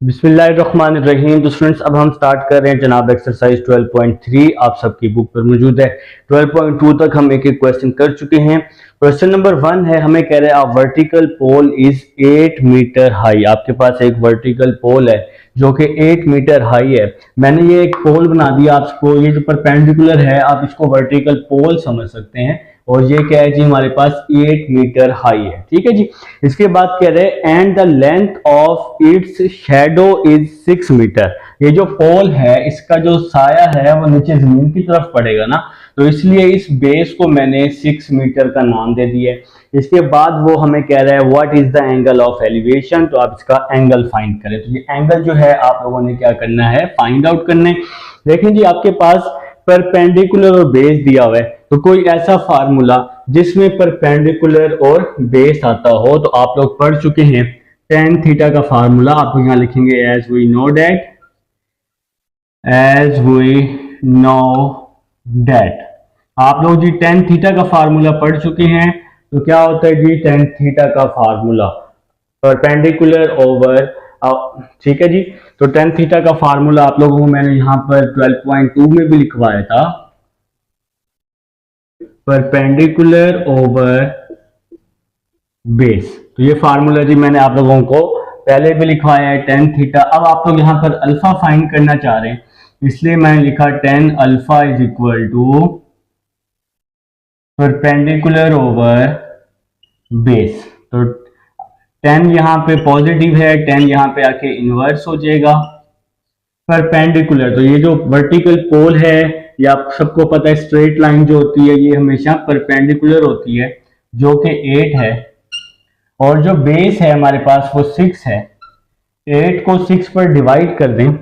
बिस्मिल्लाहिर्रहमानिर्रहीम। तो स्टूडेंट्स अब हम स्टार्ट कर रहे हैं जनाब एक्सरसाइज 12.3 आप सबकी बुक पर मौजूद है। 12.2 तक हम एक एक क्वेश्चन कर चुके हैं। क्वेश्चन नंबर 1 है, हमें कह रहे हैं a vertical pole is 8 metre high. आपके पास एक वर्टिकल पोल है जो कि 8 मीटर हाई है। मैंने ये एक पोल बना दिया आपको, ये जो परपेंडिकुलर है आप इसको वर्टिकल पोल समझ सकते हैं, और ये क्या है जी हमारे पास 8 मीटर हाई है। ठीक है जी। इसके बाद कह रहे हैं and the length of its shadow is 6 metre. ये जो पोल है इसका जो साया है वो नीचे जमीन की तरफ पड़ेगा ना, तो इसलिए इस बेस को मैंने 6 मीटर का नाम दे दिया है। इसके बाद वो हमें कह रहा है what is the angle of elevation, तो आप इसका एंगल फाइंड करें। तो ये एंगल जो है आप लोगों ने क्या करना है, फाइंड आउट करना है। देखें जी आपके पास परपेंडिकुलर और बेस दिया हुआ है, तो कोई ऐसा फार्मूला जिसमें परपेंडिकुलर और बेस आता हो तो आप लोग पढ़ चुके हैं। tan थीटा का फार्मूला आप लोग यहां लिखेंगे एज वी नो डेट। आप लोग जी tan थीटा का फार्मूला पढ़ चुके हैं। तो क्या होता है जी tan थीटा का फार्मूला परपेंडिकुलर ओवर, ठीक है जी। तो tan थीटा का फार्मूला आप लोगों को मैंने यहां पर 12.2 में भी लिखवाया था, परपेंडिकुलर ओवर बेस। तो ये फार्मूला जी मैंने आप लोगों को पहले भी लिखवाया है tan थीटा। अब आप लोग यहां पर अल्फा फाइंड करना चाह रहे हैं, इसलिए मैंने लिखा tan alpha is equal to perpendicular over base. तो tan यहाँ पे पॉजिटिव है, tan यहाँ पे आके इनवर्स हो जाएगा। परपेंडिकुलर, तो ये जो वर्टिकल पोल है ये आप सबको पता है स्ट्रेट लाइन जो होती है ये हमेशा परपेंडिकुलर होती है, जो कि 8 है, और जो बेस है हमारे पास वो 6 है। 8 को 6 पर डिवाइड कर दें,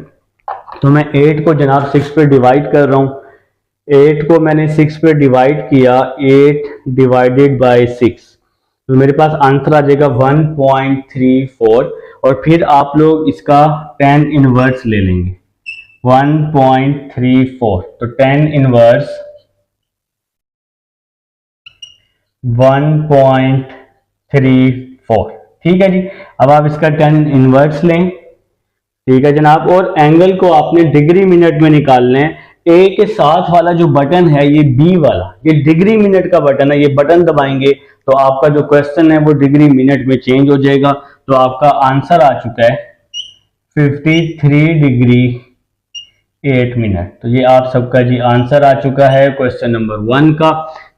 तो मैं 8 को जनाब 6 पर डिवाइड कर रहा हूं। 8 को मैंने 6 पर डिवाइड किया, 8 डिवाइडेड बाय 6, तो मेरे पास आंसर आ जाएगा 1.34। और फिर आप लोग इसका tan इनवर्स ले लेंगे 1.34। तो tan इनवर्स 1.34, ठीक है जी। अब आप इसका tan इनवर्स लें, ठीक है जनाब। और एंगल को आपने डिग्री मिनट में निकालना है। ए के साथ वाला जो बटन है ये बी वाला, ये डिग्री मिनट का बटन है, ये बटन दबाएंगे तो आपका जो क्वेश्चन है वो डिग्री मिनट में चेंज हो जाएगा। तो आपका आंसर आ चुका है 53 डिग्री 8 मिनट। तो ये आप सबका जी आंसर आ चुका है क्वेश्चन नंबर 1 का।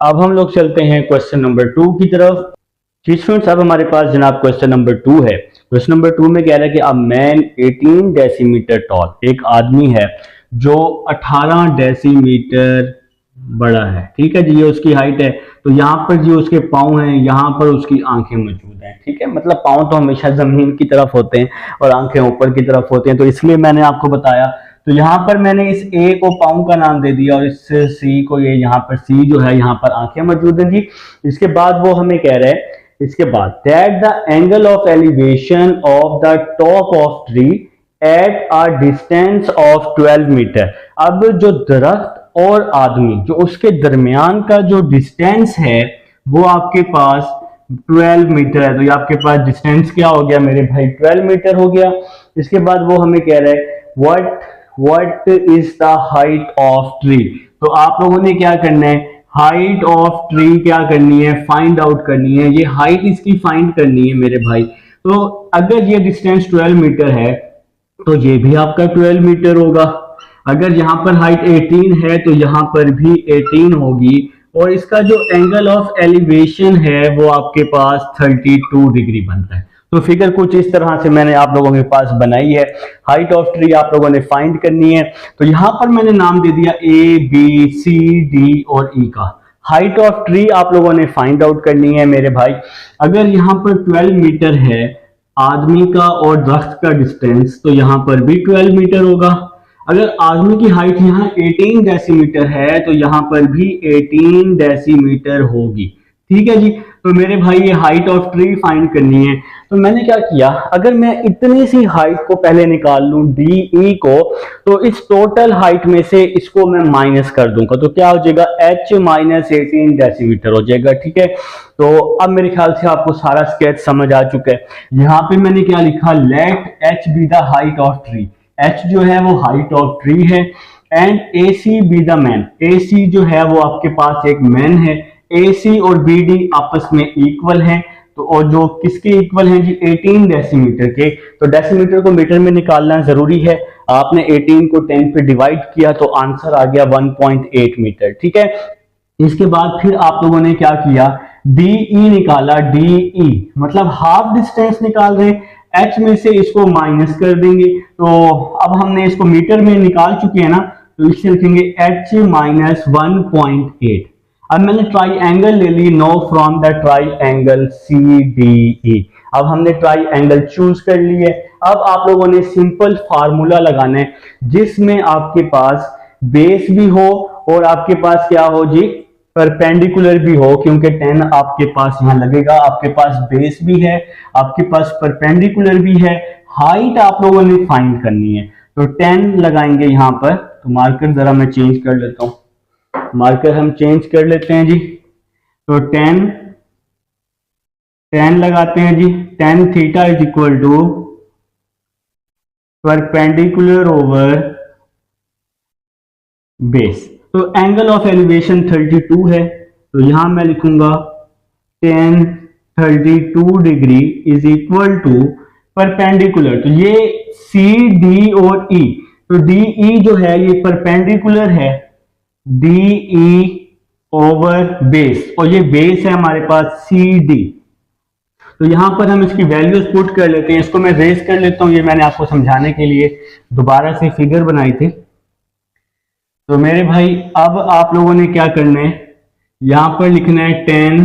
अब हम लोग चलते हैं क्वेश्चन नंबर 2 की तरफ। स्टूडेंट्स अब हमारे पास जनाब क्वेश्चन नंबर 2 है। क्वेश्चन नंबर 2 में कह रहा है कि अ मैन 18 डेसीमीटर टॉल, एक आदमी है जो 18 डेसीमीटर बड़ा है, ठीक है जी, ये उसकी हाइट है। तो यहाँ पर जी उसके पाँव हैं, यहाँ पर उसकी आंखें मौजूद हैं, ठीक है। मतलब पाँव तो हमेशा जमीन की तरफ होते हैं और आंखें ऊपर की तरफ होते हैं, तो इसलिए मैंने आपको बताया। तो यहाँ पर मैंने इस ए को पाँव का नाम दे दिया और इस सी को, ये यहाँ पर सी जो है यहाँ पर आंखें मौजूद हैं जी। इसके बाद वो हमें कह रहे हैं, इसके बाद that the angle of elevation of the top of tree at a distance of 12 metre. अब जो दरख्त और आदमी जो उसके दरमियान का जो डिस्टेंस है वो आपके पास 12 मीटर है। तो ये आपके पास डिस्टेंस क्या हो गया मेरे भाई, 12 मीटर हो गया। इसके बाद वो हमें कह रहा है what is the height of tree. तो आप लोगों ने क्या करना है, हाइट ऑफ ट्री क्या करनी है, फाइंड आउट करनी है। ये हाइट इसकी फाइंड करनी है मेरे भाई। तो अगर ये डिस्टेंस 12 मीटर है तो ये भी आपका 12 मीटर होगा। अगर यहाँ पर हाइट 18 है तो यहाँ पर भी 18 होगी। और इसका जो एंगल ऑफ एलिवेशन है वो आपके पास 32 डिग्री बन रहा है। तो फिगर कुछ इस तरह से मैंने आप लोगों के पास बनाई है। हाइट ऑफ ट्री आप लोगों ने फाइंड करनी है। तो यहाँ पर मैंने नाम दे दिया ए बी सी डी और ई का। हाइट ऑफ ट्री आप लोगों ने फाइंड आउट करनी है मेरे भाई। अगर यहाँ पर 12 मीटर है आदमी का और दरख्त का डिस्टेंस, तो यहाँ पर भी 12 मीटर होगा। अगर आदमी की हाइट यहाँ 18 डेसीमीटर है तो यहाँ पर भी 18 डेसीमीटर होगी, ठीक है जी। तो मेरे भाई ये हाइट ऑफ ट्री फाइंड करनी है। तो मैंने क्या किया, अगर मैं इतनी सी हाइट को पहले निकाल लूं डी ई को, तो इस टोटल हाइट में से इसको मैं माइनस कर दूंगा, तो क्या हो जाएगा h माइनस 18 डेसीमीटर हो जाएगा। ठीक है, तो अब मेरे ख्याल से आपको सारा स्केच समझ आ चुका है। यहाँ पे मैंने क्या लिखा, let h be the height of tree, h जो है वो हाइट ऑफ ट्री है, and A C be the man, A C जो है वो आपके पास एक मैन है, ए सी और बी डी आपस में इक्वल है, तो और जो किसके इक्वल हैं जी 18 डेसीमीटर के, तो डेसीमीटर को मीटर में निकालना जरूरी है, आपने 18 को 10 पे डिवाइड किया तो आंसर आ गया 1.8 मीटर। ठीक है, इसके बाद फिर आप लोगों ने क्या किया, डीई निकाला, डीई मतलब हाफ डिस्टेंस निकाल रहे हैं, एच में से इसको माइनस कर देंगे, तो अब हमने इसको मीटर में निकाल चुके हैं ना, तो इससे लिखेंगे एच माइनस 1.8। अब मैंने ट्राई एंगल ले ली, no from the triangle C D E, अब हमने ट्राई एंगल चूज कर ली है। अब आप लोगों ने सिंपल फार्मूला लगाना है जिसमें आपके पास बेस भी हो और आपके पास क्या हो जी परपेंडिकुलर भी हो, क्योंकि 10 आपके पास यहाँ लगेगा, आपके पास बेस भी है, आपके पास परपेंडिकुलर भी है, हाइट आप लोगों ने फाइंड करनी है, तो 10 लगाएंगे यहाँ पर। तो मार्कर जरा मैं चेंज कर लेता हूँ, मार्कर हम चेंज कर लेते हैं जी, तो 10 लगाते हैं जी, tan theta is equal to perpendicular over base, तो एंगल ऑफ एलिवेशन 32 है, तो यहां मैं लिखूंगा tan 32 degree is equal to perpendicular, तो ये सी डी और ई, तो डी ई जो है ये परपेंडिकुलर है डी ई ओवर बेस, और ये बेस है हमारे पास सी डी, तो यहां पर हम इसकी वैल्यूज पुट कर लेते हैं, इसको मैं रेस कर लेता हूं, ये मैंने आपको समझाने के लिए दोबारा से फिगर बनाई थी। तो मेरे भाई अब आप लोगों ने क्या करना है, यहां पर लिखना है tan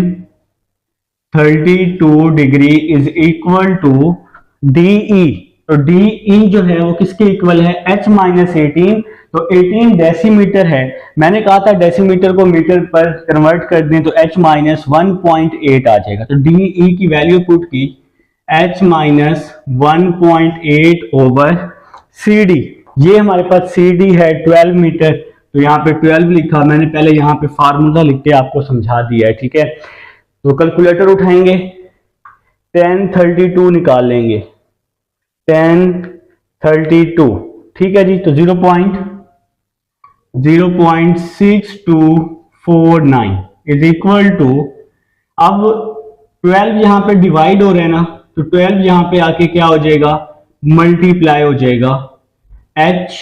32 degree is equal to D E, तो डीई जो है वो किसके इक्वल है h माइनस 18, तो 18 डेसीमीटर है, मैंने कहा था डेसीमीटर को मीटर पर कन्वर्ट कर दें तो h माइनस 1.8 आ जाएगा, तो डीई की वैल्यू पुट की h minus 1.8 over C D, ये हमारे पास सी डी है 12 मीटर, तो यहाँ पे 12 लिखा, मैंने पहले यहाँ पे फार्मूला लिख के आपको समझा दिया है। ठीक है, तो कैलकुलेटर उठाएंगे, tan 32 निकाल लेंगे, tan 32, ठीक है जी, तो 0.6249 इज इक्वल टू, अब 12 यहां पे डिवाइड हो रहे हैं ना, तो 12 यहां पे आके क्या हो जाएगा मल्टीप्लाई हो जाएगा, h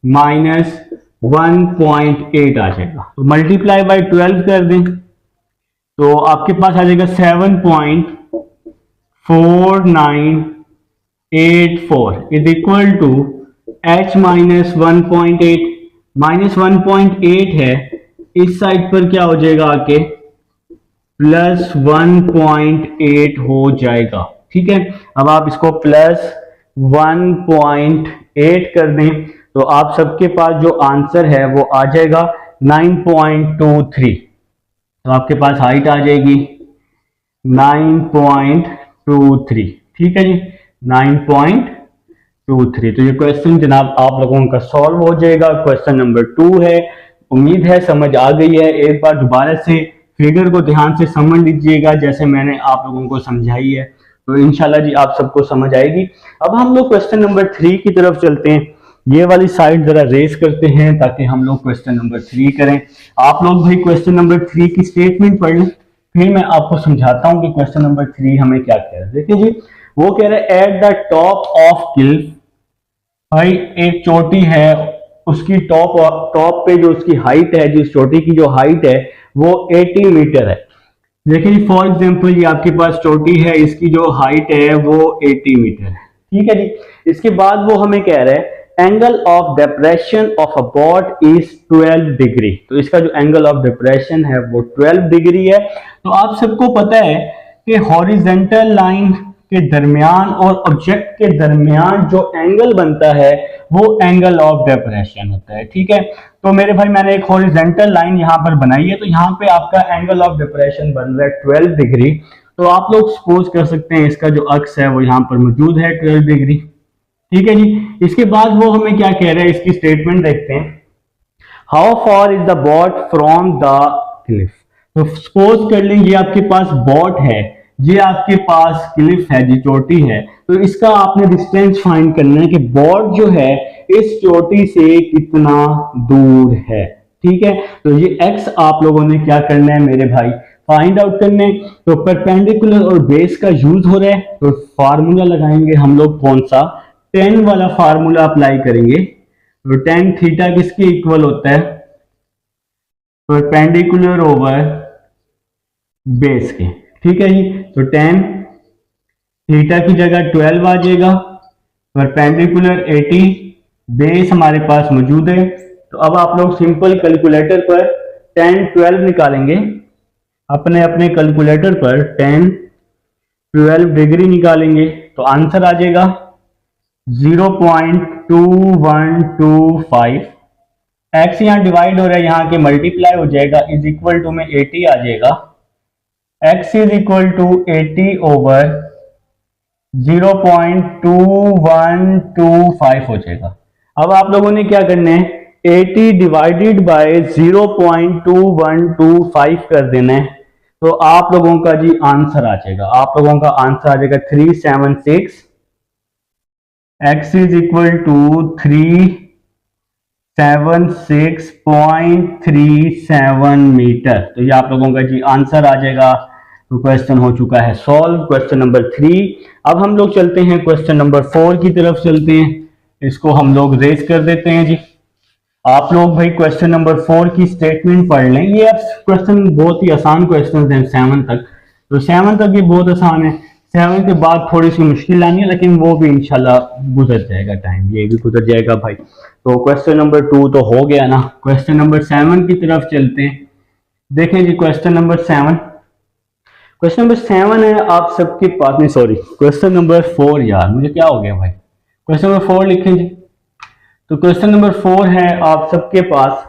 माइनस 1.8 आ जाएगा, तो मल्टीप्लाई बाय 12 कर दें तो आपके पास आ जाएगा 7.4984 is equal to h minus 1.8, minus 1.8 है, इस साइड पर क्या हो जाएगा आके प्लस 1.8 हो जाएगा। ठीक है, अब आप इसको प्लस 1.8 कर दें तो आप सबके पास जो आंसर है वो आ जाएगा 9.23, तो आपके पास हाइट आ जाएगी 9.23। ठीक है जी, 9.23, तो ये क्वेश्चन जनाब आप लोगों का सॉल्व हो जाएगा। क्वेश्चन नंबर 2 है, उम्मीद है समझ आ गई है, एक बार दोबारा से फिगर को ध्यान से समझ लीजिएगा जैसे मैंने आप लोगों को समझाई है, तो इंशाल्लाह जी आप सबको समझ आएगी। अब हम लोग क्वेश्चन नंबर 3 की तरफ चलते हैं, ये वाली साइड जरा रेस करते हैं ताकि हम लोग क्वेश्चन नंबर 3 करें। आप लोग भाई क्वेश्चन नंबर 3 की स्टेटमेंट पढ़ लें, फिर मैं आपको समझाता हूं कि क्वेश्चन नंबर 3 हमें क्या कह रहा है। देखिए जी, वो कह रहा है at the top of Cliff, भाई एक चोटी है, उसकी टॉप पे जो उसकी हाइट है, जिस चोटी की जो हाइट है वो 80 मीटर है। देखिए फॉर एग्जांपल ये आपके पास चोटी है, इसकी जो हाइट है वो 80 मीटर है। ठीक है जी, इसके बाद वो हमें कह रहा है angle of depression of a bot is 12 degree, तो इसका जो एंगल ऑफ डिप्रेशन है वो 12 डिग्री है। तो आप सबको पता है कि हॉरिजेंटल लाइन के दरमियान और ऑब्जेक्ट के दरमियान जो एंगल बनता है वो एंगल ऑफ डिप्रेशन होता है। ठीक है, तो मेरे भाई मैंने एक हॉरिजेंटल लाइन यहाँ पर बनाई है, तो यहाँ पे आपका एंगल ऑफ डिप्रेशन बन रहा है 12 डिग्री। तो आप लोग सपोज कर सकते हैं इसका जो अक्स है वो यहाँ पर मौजूद है 12 डिग्री। ठीक है जी। इसके बाद वो हमें क्या कह रहा है, इसकी स्टेटमेंट देखते हैं। How far is the bought from the Cliff. तो सपोज कर लें ये आपके पास बॉट है, ये आपके पास क्लिफ है, जी चोटी है, तो इसका आपने डिस्टेंस फाइंड करना है कि बॉट जो है इस चोटी से कितना दूर है। ठीक है, तो ये x आप लोगों ने क्या करना है मेरे भाई, फाइंड आउट करना है। तो परपेंडिकुलर और बेस का यूज हो रहा है, तो फार्मूला लगाएंगे हम लोग, कौन सा, tan वाला फार्मूला अप्लाई करेंगे। तो tan थीटा किसके इक्वल होता है, परपेंडिकुलर ओवर बेस के। ठीक है जी, तो tan थीटा की जगह 12 आ जाएगा, परपेंडिकुलर 80, बेस हमारे पास मौजूद है। तो अब आप लोग सिंपल कैलकुलेटर पर tan 12 निकालेंगे, अपने अपने कैलकुलेटर पर tan 12 डिग्री निकालेंगे तो आंसर आ जाएगा 0.2125। एक्स यहाँ डिवाइड हो रहा है, यहाँ के मल्टीप्लाई हो जाएगा, इज इक्वल टू में 80 आ जाएगा। x is equal to 80 over 0.2125 हो जाएगा। अब आप लोगों ने क्या करना है, 80 डिवाइडेड बाय 0.2125 कर देना है, तो आप लोगों का जी आंसर आ जाएगा, आप लोगों का आंसर आ जाएगा 376। x is equal to 376.37 metre. तो ये आप लोगों का जी आंसर आ जाएगा। तो क्वेश्चन हो चुका है सॉल्व, क्वेश्चन नंबर 3। अब हम लोग चलते हैं क्वेश्चन नंबर 4 की तरफ चलते हैं, इसको हम लोग रेज कर देते हैं जी। आप लोग भाई क्वेश्चन नंबर 4 की स्टेटमेंट पढ़ लें। ये अब क्वेश्चन बहुत ही आसान क्वेश्चन हैं 7 तक, तो 7 तक ये बहुत आसान है, 7 के बाद थोड़ी सी मुश्किल आनी है, लेकिन वो भी इंशाल्लाह गुजर जाएगा, टाइम ये भी गुजर जाएगा भाई। तो क्वेश्चन नंबर 2 तो हो गया ना, क्वेश्चन नंबर 7 की तरफ चलते हैं। देखें जी क्वेश्चन नंबर 7, क्वेश्चन नंबर 7 है आप सबके पास, नहीं सॉरी क्वेश्चन नंबर 4, यार मुझे क्या हो गया भाई, क्वेश्चन नंबर 4 लिखें जी। तो क्वेश्चन नंबर 4 है आप सबके पास,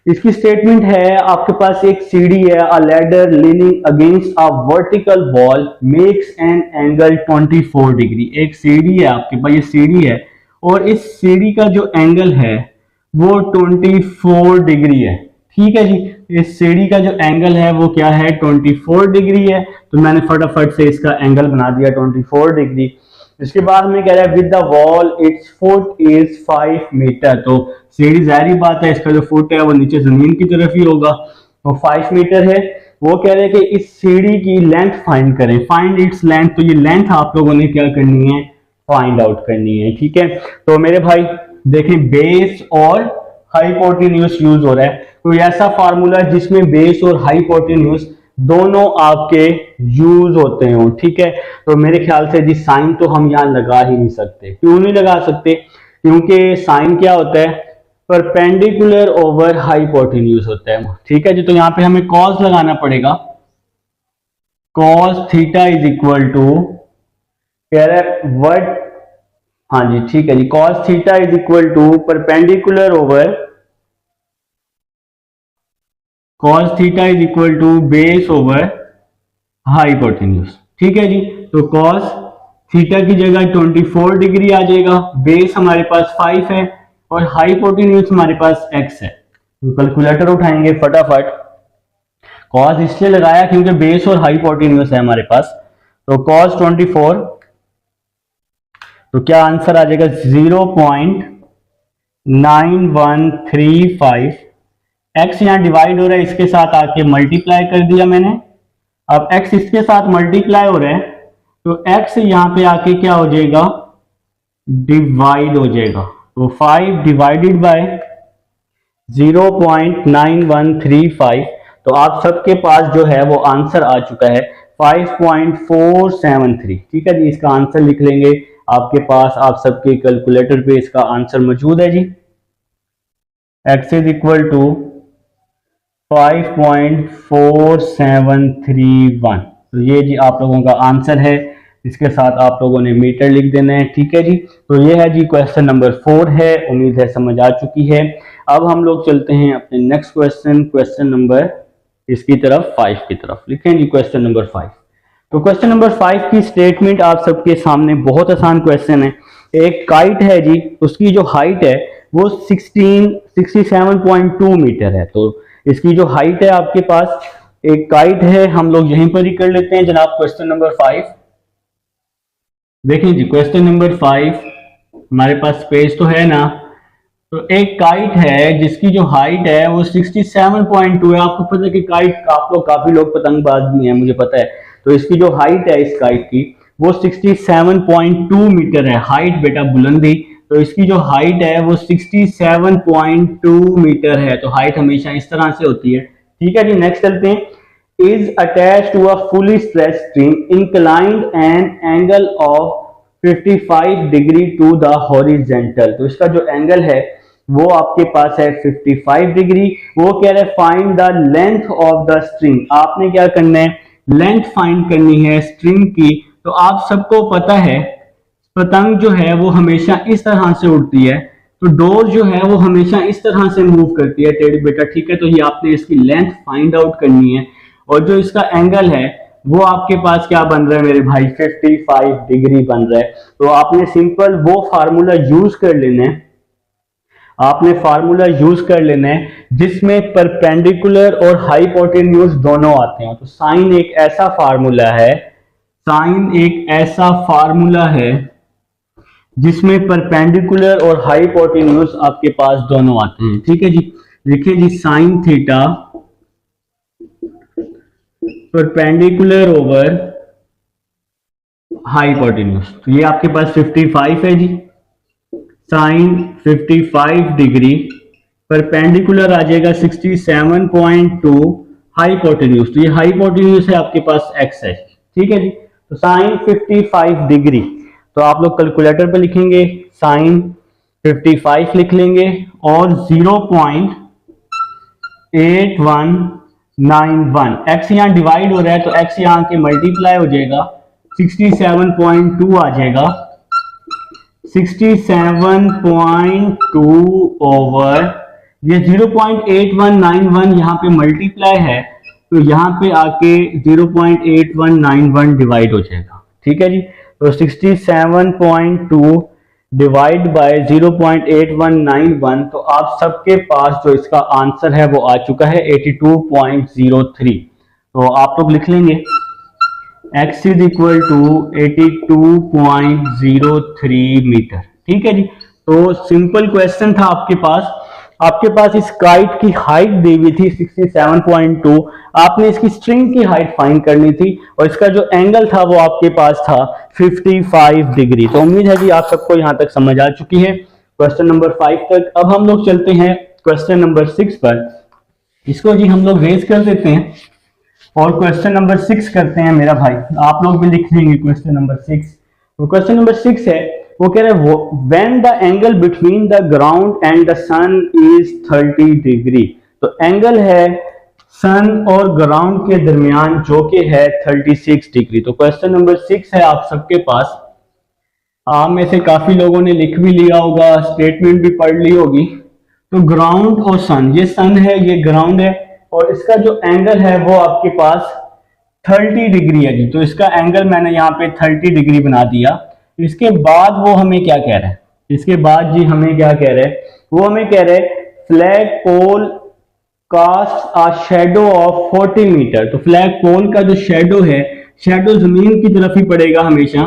इसकी स्टेटमेंट है आपके पास एक सीढ़ी है, अ ladder leaning against a vertical wall makes an angle 24 degree. एक सीढ़ी है आपके पास, ये सीढ़ी है और इस सीढ़ी का जो एंगल है वो 24 डिग्री है। ठीक है जी, इस सीढ़ी का जो एंगल है वो क्या है, 24 डिग्री है। तो मैंने फटाफट से इसका एंगल बना दिया 24 डिग्री। इसके बाद में कह रहा है with the wall its foot is 5 metre. तो सीढ़ी जाहिर बात है इसका जो फुट है वो नीचे जमीन की तरफ ही होगा, तो 5 मीटर है। वो कह रहे हैं कि इस सीढ़ी की लेंथ फाइंड करें, फाइंड इट्स लेंथ। तो ये लेंथ आप लोगों ने क्या करनी है, फाइंड आउट करनी है। ठीक है, तो मेरे भाई देखें बेस और हाइपोटेन्यूज यूज हो रहा है, तो ऐसा फार्मूला जिसमें बेस और हाइपोटेन्यूज दोनों आपके यूज होते हो। ठीक है, तो मेरे ख्याल से जी साइन तो हम यहां लगा ही नहीं सकते। क्यों नहीं लगा सकते, क्योंकि साइन क्या होता है, परपेंडिकुलर ओवर हाइपोटेन्यूज होता है। ठीक है जी, तो यहां पे हमें कॉस लगाना पड़ेगा, cos theta is equal to कह रहा है व्हाट, हाँ जी ठीक है जी, cos theta is equal to perpendicular over, cos theta is equal to base over hypotenuse. ठीक है जी, तो कॉस थीटा की जगह 24 डिग्री आ जाएगा, बेस हमारे पास 5 है और हाइपोटेन्यूज हमारे पास x है। तो कैलकुलेटर उठाएंगे फटाफट, कॉस इसलिए लगाया क्योंकि बेस और हाइपोटेन्यूज है हमारे पास। तो कॉस 24, तो क्या आंसर आ जाएगा 0.9135। x यहां डिवाइड हो रहा है, इसके साथ आके मल्टीप्लाई कर दिया मैंने। अब x इसके साथ मल्टीप्लाई हो रहा है, तो x यहां पे आके क्या हो जाएगा, डिवाइड हो जाएगा। तो 5 डिवाइडेड बाय 0.9135, तो आप सबके पास जो है वो आंसर आ चुका है 5.473। ठीक है जी, इसका आंसर लिख लेंगे, आपके पास आप सबके कैलकुलेटर पे इसका आंसर मौजूद है जी। x is equal to 5.4731। तो ये जी आप लोगों का आंसर है, इसके साथ आप लोगों ने मीटर लिख देना है। ठीक है जी, तो ये है जी क्वेश्चन नंबर 4 है, उम्मीद है समझ आ चुकी है। अब हम लोग चलते हैं अपने नेक्स्ट क्वेश्चन, क्वेश्चन नंबर इसकी तरफ 5 की तरफ। लिखें जी क्वेश्चन नंबर 5। तो क्वेश्चन नंबर 5 की स्टेटमेंट आप सबके सामने, बहुत आसान क्वेश्चन है। एक काइट है जी, उसकी जो हाइट है वो 67.2 मीटर है। तो इसकी जो हाइट है आपके पास, एक काइट है, हम लोग यहीं पर ही कर लेते हैं जनाब क्वेश्चन नंबर 5। देखें जी क्वेश्चन नंबर 5 हमारे पास पेज तो है ना। तो एक काइट है जिसकी जो हाइट है वो 67.2 है। आपको पता है कि काइट, आप लोग काफी लोग पतंगबाज भी हैं, मुझे पता है। तो इसकी जो हाइट है इस काइट की वो 67.2 मीटर है। हाइट बेटा बुलंदी, तो इसकी जो हाइट है वो 67.2 मीटर है। तो हाइट हमेशा इस तरह से होती है। ठीक है जी, नेक्स्ट चलते हैं। Is attach to a fully stretch string inclined an angle of 55 degree to the horizontal. तो इसका जो एंगल है वो आपके पास है 55 डिग्री। वो कह रहे हैं find the length of the string. आपने क्या करना है, लेंथ फाइंड करनी है स्ट्रिंग की। तो आप सबको पता है पतंग जो है वो हमेशा इस तरह से उड़ती है, तो डोर जो है वो हमेशा इस तरह से मूव करती है टेढ़ी बेटा। ठीक है, तो ये आपने इसकी लेंथ फाइंड आउट करनी है। और जो इसका एंगल है वो आपके पास क्या बन रहा है मेरे भाई, 55 डिग्री बन रहा है। तो आपने सिंपल वो फार्मूला यूज कर लेना है, आपने फार्मूला यूज कर लेना है जिसमें परपेंडिकुलर और हाइपोटेन्यूज दोनों आते हैं। तो साइन एक ऐसा फार्मूला है, साइन एक ऐसा फार्मूला है जिसमें परपेंडिकुलर और हाइपोटेन्यूज आपके पास दोनों आते हैं। ठीक है जी, लिखिए जी sine theta perpendicular over hypotenuse. तो ये आपके पास 55 है जी, साइन 55 डिग्री, परपेंडिकुलर आ जाएगा 67.2, हाइपोटेन्यूज, तो ये हाइपोटेन्यूज है आपके पास एक्स है। ठीक है जी, तो साइन 55 डिग्री, तो आप लोग कैलकुलेटर पे लिखेंगे साइन 55 लिख लेंगे और 0.8191, एक्स यहाँ डिवाइड हो रहा है तो एक्स यहाँ के मल्टीप्लाई हो जाएगा, 67.2 आ जाएगा, 67.2 ओवर ये 0.8191 यहाँ पे मल्टीप्लाई है, तो यहाँ पे आके 0.8191 डिवाइड हो जाएगा। ठीक है जी, तो 67.2 डिवाइड बाय 0.8191, तो आप सबके पास जो इसका आंसर है वो आ चुका है 82.03। तो आप लोग लिख लेंगे x is equal to 82.03 metre. ठीक है जी, तो सिंपल क्वेश्चन था आपके पास इस काइट की हाइट दी हुई थी 67.2, आपने इसकी स्ट्रिंग की हाइट फाइंड करनी थी और इसका जो एंगल था वो आपके पास था 55 डिग्री। तो उम्मीद है कि आप सबको यहां तक समझ आ चुकी है क्वेश्चन नंबर 5 तक। अब हम लोग चलते हैं क्वेश्चन नंबर 6 पर। इसको जी हम लोग रेज कर देते हैं और क्वेश्चन नंबर 6 करते हैं मेरा भाई। आप लोग भी लिख लेंगे क्वेश्चन नंबर 6। तो क्वेश्चन नंबर 6 है, वो कह रहे हैं when the angle between the ground and the sun is 30 degree. तो एंगल है सन और ग्राउंड के दरमियान जो कि है 36 डिग्री। तो क्वेश्चन नंबर 6 है आप सबके पास। आप में से काफी लोगों ने लिख भी लिया होगा, स्टेटमेंट भी पढ़ ली होगी। तो ग्राउंड और सन, ये सन है ये ग्राउंड है और इसका जो एंगल है वो आपके पास 30 डिग्री है जी। तो इसका एंगल मैंने यहाँ पे 30 डिग्री बना दिया। इसके बाद वो हमें क्या कह रहा है, इसके बाद जी हमें क्या कह रहे हैं, वो हमें कह रहे हैं flag pole cast a shadow of 40 metre. तो फ्लैग पोल का जो शेडो है, शेडो जमीन की तरफ ही पड़ेगा हमेशा,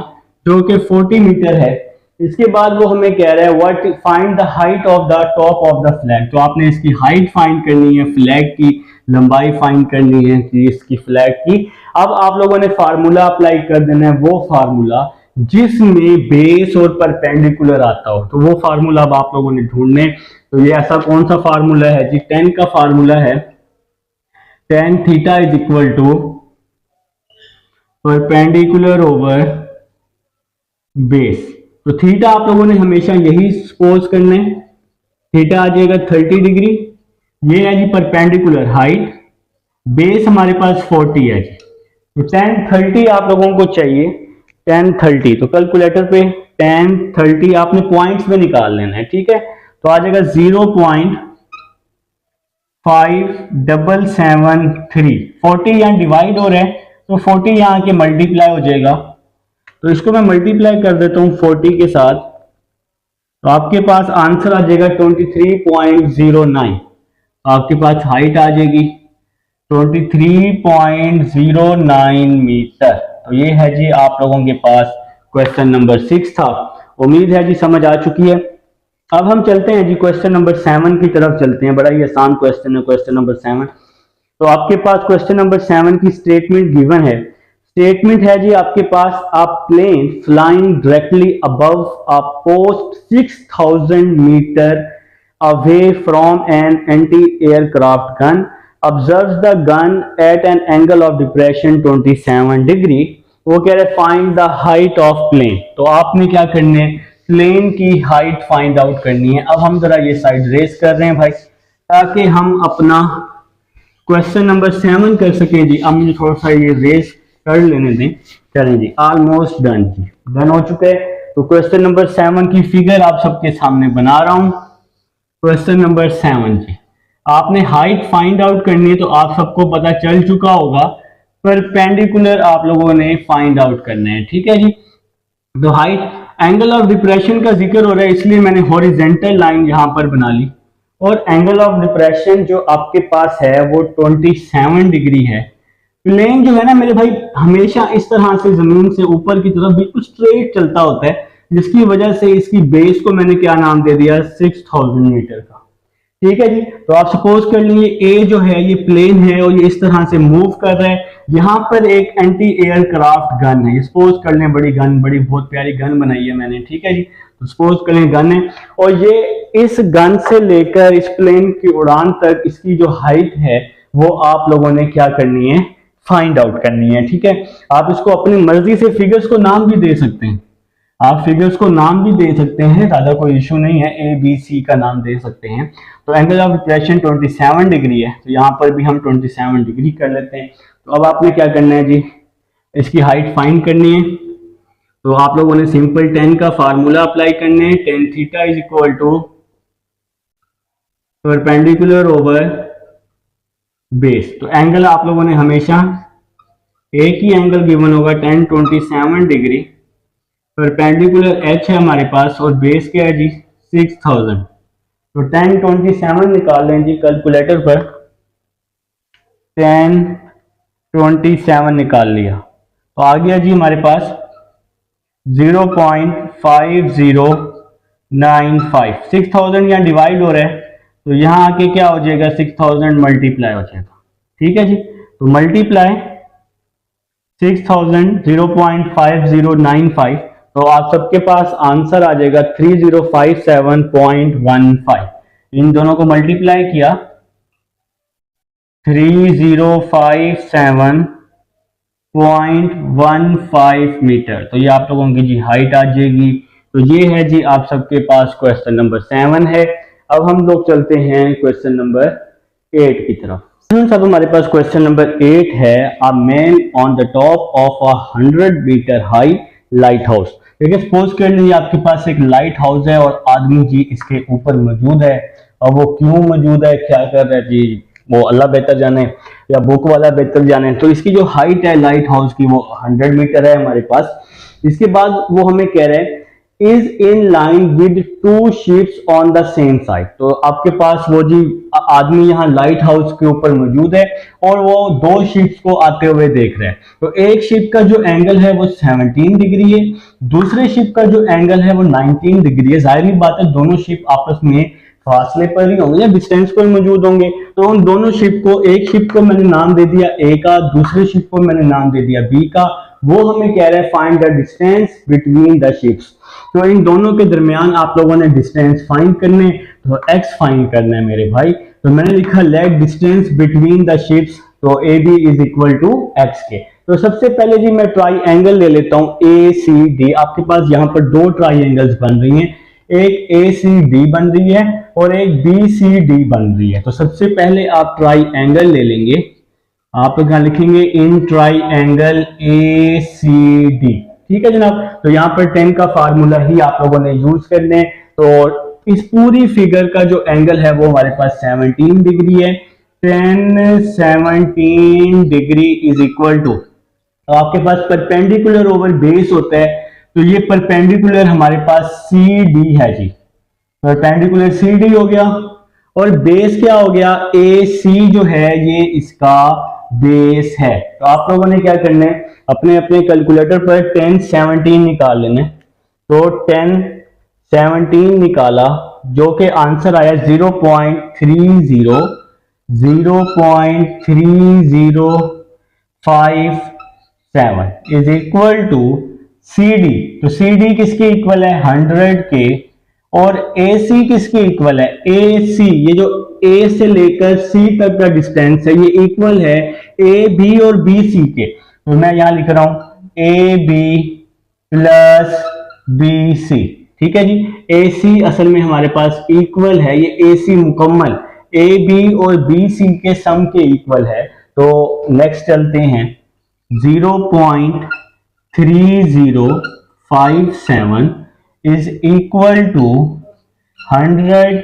जो कि 40 मीटर है। इसके बाद वो हमें कह रहा है what find the height of the top of the flag. तो आपने इसकी हाइट फाइंड करनी है, फ्लैग की लंबाई फाइंड करनी है इसकी फ्लैग की। अब आप लोगों ने फार्मूला अप्लाई कर देना है, वो फार्मूला जिसमें बेस और परपेंडिकुलर आता हो। तो वो फार्मूला अब आप लोगों ने ढूंढने। तो ये ऐसा कौन सा फार्मूला है जी, tan का फार्मूला है, tan theta is equal to perpendicular over base. तो थीटा आप लोगों ने हमेशा यही सपोज करना है, थीटा आ जाएगा 30 डिग्री। ये है जी परपेंडिकुलर हाइट, बेस हमारे पास 40 है जी। तो tan 30 आप लोगों को चाहिए, tan 30। तो कैलकुलेटर पे tan 30 आपने पॉइंट्स में निकाल लेना है। ठीक है, तो आ जाएगा 0.5773। 40 यहाँ डिवाइड हो रहा है तो 40 यहाँ के मल्टीप्लाई हो जाएगा, तो इसको मैं मल्टीप्लाई कर देता हूँ 40 के साथ, तो आपके पास आंसर आ जाएगा 23.09। आपके पास हाइट आ जाएगी 23.09 मीटर। तो ये है जी आप लोगों के पास क्वेश्चन नंबर 6 था। उम्मीद है जी समझ आ चुकी है। अब हम चलते हैं जी क्वेश्चन नंबर 7 की तरफ चलते हैं। बड़ा ही आसान क्वेश्चन है क्वेश्चन नंबर 7। तो आपके पास क्वेश्चन नंबर 7 की स्टेटमेंट गिवन है। स्टेटमेंट है जी आपके पास, a plane flying directly above a post 6000 meter away from an anti aircraft gun observes the gun at an angle of depression 27 degree. वो कह रहे find the height of plane. तो आपने क्या करना है, प्लेन की हाइट फाइंड आउट करनी है। अब हम जरा ये साइड रेस कर रहे हैं भाई, ताकि हम अपना क्वेश्चन नंबर 7 कर सकें जी। अब मुझे थोड़ा सा ये रेस कर लेने दें। चलें जी, ऑलमोस्ट डन जी, डन हो चुके हैं। तो क्वेश्चन नंबर 7 की फिगर आप सबके सामने बना रहा हूं। क्वेश्चन नंबर 7 जी, आपने हाइट फाइंड आउट करनी है, तो आप सबको पता चल चुका होगा परपेंडिकुलर आप लोगों ने फाइंड आउट करना है। ठीक है जी, तो हाइट एंगल ऑफ डिप्रेशन का जिक्र हो रहा है, इसलिए मैंने हॉरिजेंटल लाइन यहां पर बना ली। और एंगल ऑफ डिप्रेशन जो आपके पास है वो 27 डिग्री है। प्लेन जो है ना मेरे भाई, हमेशा इस तरह से जमीन से ऊपर की तरफ बिल्कुल स्ट्रेट चलता होता है, जिसकी वजह से इसकी बेस को मैंने क्या नाम दे दिया, 6000 मीटर का। ठीक है जी, तो आप सपोज कर लीजिए ए जो है ये प्लेन है और ये इस तरह से मूव कर रहा है। यहाँ पर एक एंटी एयरक्राफ्ट गन है, सपोज कर लें, बड़ी गन, बड़ी बहुत प्यारी गन बनाई है मैंने। ठीक है जी, तो सपोज कर लें गन है, और ये इस गन से लेकर इस प्लेन की उड़ान तक इसकी जो हाइट है वो आप लोगों ने क्या करनी है, फाइंड आउट करनी है। ठीक है, आप इसको अपनी मर्जी से फिगर्स को नाम भी दे सकते हैं, आप फिगर्स को नाम भी दे सकते हैं, ज्यादा कोई इशू नहीं है, ए बी सी का नाम दे सकते हैं। तो एंगल ऑफ डिप्रेशन 27 डिग्री है, तो यहाँ पर भी हम 27 डिग्री कर लेते हैं। तो अब आपने क्या करना है जी, इसकी हाइट फाइंड करनी है। तो आप लोगों ने सिंपल tan का फार्मूला अप्लाई करना है, tan theta is equal to perpendicular over base. तो एंगल आप लोगों ने हमेशा एक ही एंगल गिवन होगा, tan 27 डिग्री, परपेंडिकुलर h है हमारे पास और बेस क्या है जी 6000। तो tan 27 निकाल लें जी कैलकुलेटर पर, tan 27 निकाल लिया तो आ गया जी हमारे पास 0.5095। 6000 यहाँ डिवाइड हो रहा है, तो यहाँ आके क्या हो जाएगा, 6000 मल्टीप्लाई हो जाएगा। ठीक है जी, तो मल्टीप्लाई 6000 0.5095, तो आप सबके पास आंसर आ जाएगा 3057.15। इन दोनों को मल्टीप्लाई किया 3057.15 मीटर, तो ये आप लोगों की जी हाइट आ जाएगी। तो ये है जी आप सबके पास क्वेश्चन नंबर 7 है। अब हम लोग चलते हैं क्वेश्चन नंबर 8 की तरफ। अब हमारे पास क्वेश्चन नंबर 8 है, a man on the top of a 100 metre high light house. देखिए सपोज कर लीजिए आपके पास एक लाइट हाउस है और आदमी जी इसके ऊपर मौजूद है। अब वो क्यों मौजूद है, क्या कर रहा है जी, वो अल्लाह बेहतर जाने या बुक वाला बेहतर जाने। तो इसकी जो हाइट है लाइट हाउस की वो 100 मीटर है हमारे पास। इसके बाद वो हमें कह रहे हैं is in line with 2 ships on the same side. तो आपके पास वो जी आदमी यहाँ लाइट हाउस के ऊपर मौजूद है और वो 2 शिप्स को आते हुए देख रहे हैं। तो एक शिप का जो एंगल है वो 17 डिग्री है, दूसरे शिप का जो एंगल है वो 19 डिग्री है। जाहिर बात है दोनों शिप आपस में फासले पर ही होंगे या डिस्टेंस पर मौजूद होंगे। तो हम दोनों शिप को, एक शिप को मैंने नाम दे दिया ए का, दूसरे शिप को मैंने नाम दे दिया बी का। वो हमें कह रहे हैं find the distance between the ships. तो इन दोनों के दरमियान आप लोगों ने डिस्टेंस फाइंड करने, तो x फाइंड करना है मेरे भाई। तो मैंने लिखा let distance between the ships, तो A B is equal to x के। तो सबसे पहले जी मैं ट्राई एंगल ले लेता हूं ए सी डी। आपके पास यहाँ पर 2 ट्राई एंगल्स बन रही हैं, एक ए सी डी बन रही है और एक बी सी डी बन रही है। तो सबसे पहले आप ट्राई एंगल ले लेंगे, आप यहाँ लिखेंगे in triangle A C D. ठीक है जनाब, तो यहाँ पर tan का फार्मूला ही आप लोगों ने यूज करने। तो इस पूरी फिगर का जो एंगल है वो हमारे पास 17 डिग्री है। tan 17 degree is equal to तो आपके पास परपेंडिकुलर ओवर बेस होता है, तो ये परपेंडिकुलर हमारे पास सी डी है जी, परपेंडिकुलर सी डी हो गया। और बेस क्या हो गया, ए सी जो है ये इसका बेस है। तो आप लोगों ने क्या करना है, अपने अपने कैलकुलेटर पर 10 17 निकाल लेना है। तो 10 17 निकाला, जो कि आंसर आया 0.30 is equal to C D. तो सी डी किसके इक्वल है, 100 के। और ए सी किसके इक्वल है, ए सी, ये जो ए से लेकर सी तक का डिस्टेंस है ये इक्वल है ए बी और बी सी के। तो मैं यहां लिख रहा हूं A B plus B C, ठीक है जी। ए सी असल में हमारे पास इक्वल है, ये ए सी मुकम्मल ए बी और बी सी के सम के इक्वल है। तो नेक्स्ट चलते हैं, 0.3057 is equal to 100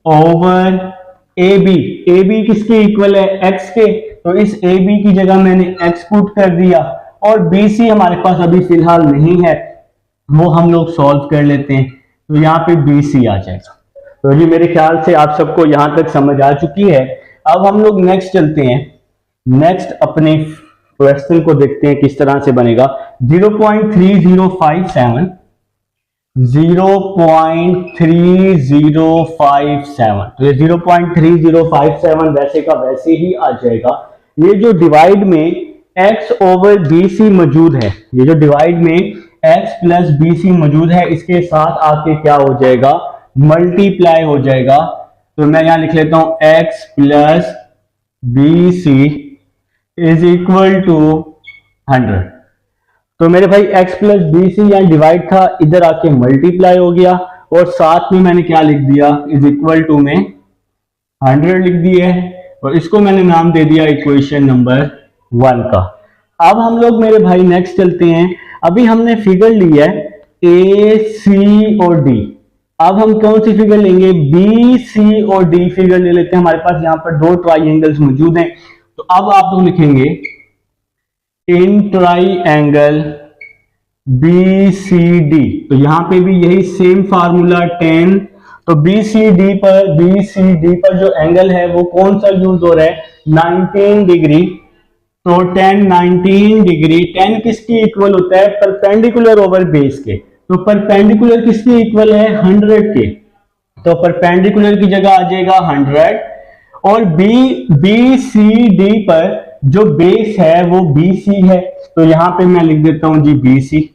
over A B. A B किसके इक्वल है, एक्स के। तो इस ए बी की जगह मैंने एक्स पुट कर दिया, और बी सी हमारे पास अभी फिलहाल नहीं है, वो हम लोग सॉल्व कर लेते हैं। तो यहाँ पे बी सी आ जाएगा। तो जी मेरे ख्याल से आप सबको यहां तक समझ आ चुकी है। अब हम लोग नेक्स्ट चलते हैं, नेक्स्ट अपने क्वेश्चन को देखते हैं किस तरह से बनेगा। 0.3057 0.3057, तो ये 0.3057 वैसे का वैसे ही आ जाएगा। ये जो डिवाइड में x ओवर बी सी मौजूद है, ये जो डिवाइड में x प्लस बी सी मौजूद है, इसके साथ आके क्या हो जाएगा, मल्टीप्लाई हो जाएगा। तो मैं यहां लिख लेता हूं x plus B C is equal to 100। तो मेरे भाई x प्लस बी सी यहाँ डिवाइड था, इधर आके मल्टीप्लाई हो गया, और साथ में मैंने क्या लिख दिया, इज इक्वल टू में 100 लिख दिया है, और इसको मैंने नाम दे दिया इक्वेशन नंबर 1 का। अब हम लोग मेरे भाई नेक्स्ट चलते हैं। अभी हमने फिगर ली है ए सी और डी, अब हम कौन सी फिगर लेंगे, बी सी और डी फिगर ले लेते हैं। हमारे पास यहाँ पर दो ट्राइंगल्स मौजूद हैं। तो अब आप लोग लिखेंगे in triangle B C D. तो यहां पे भी यही सेम फार्मूला 10। तो बी सी डी पर जो एंगल है वो कौन सा यूज हो रहा है, 19 डिग्री। तो 10 19 डिग्री, 10 किसकी इक्वल होता है, परपेंडिकुलर ओवर बेस के। तो परपेंडिकुलर किसके इक्वल है, 100 के। तो परपेंडिकुलर की जगह आ जाएगा 100, और बी सी डी पर जो बेस है वो बी सी है। तो यहां पे मैं लिख देता हूं जी बी सी,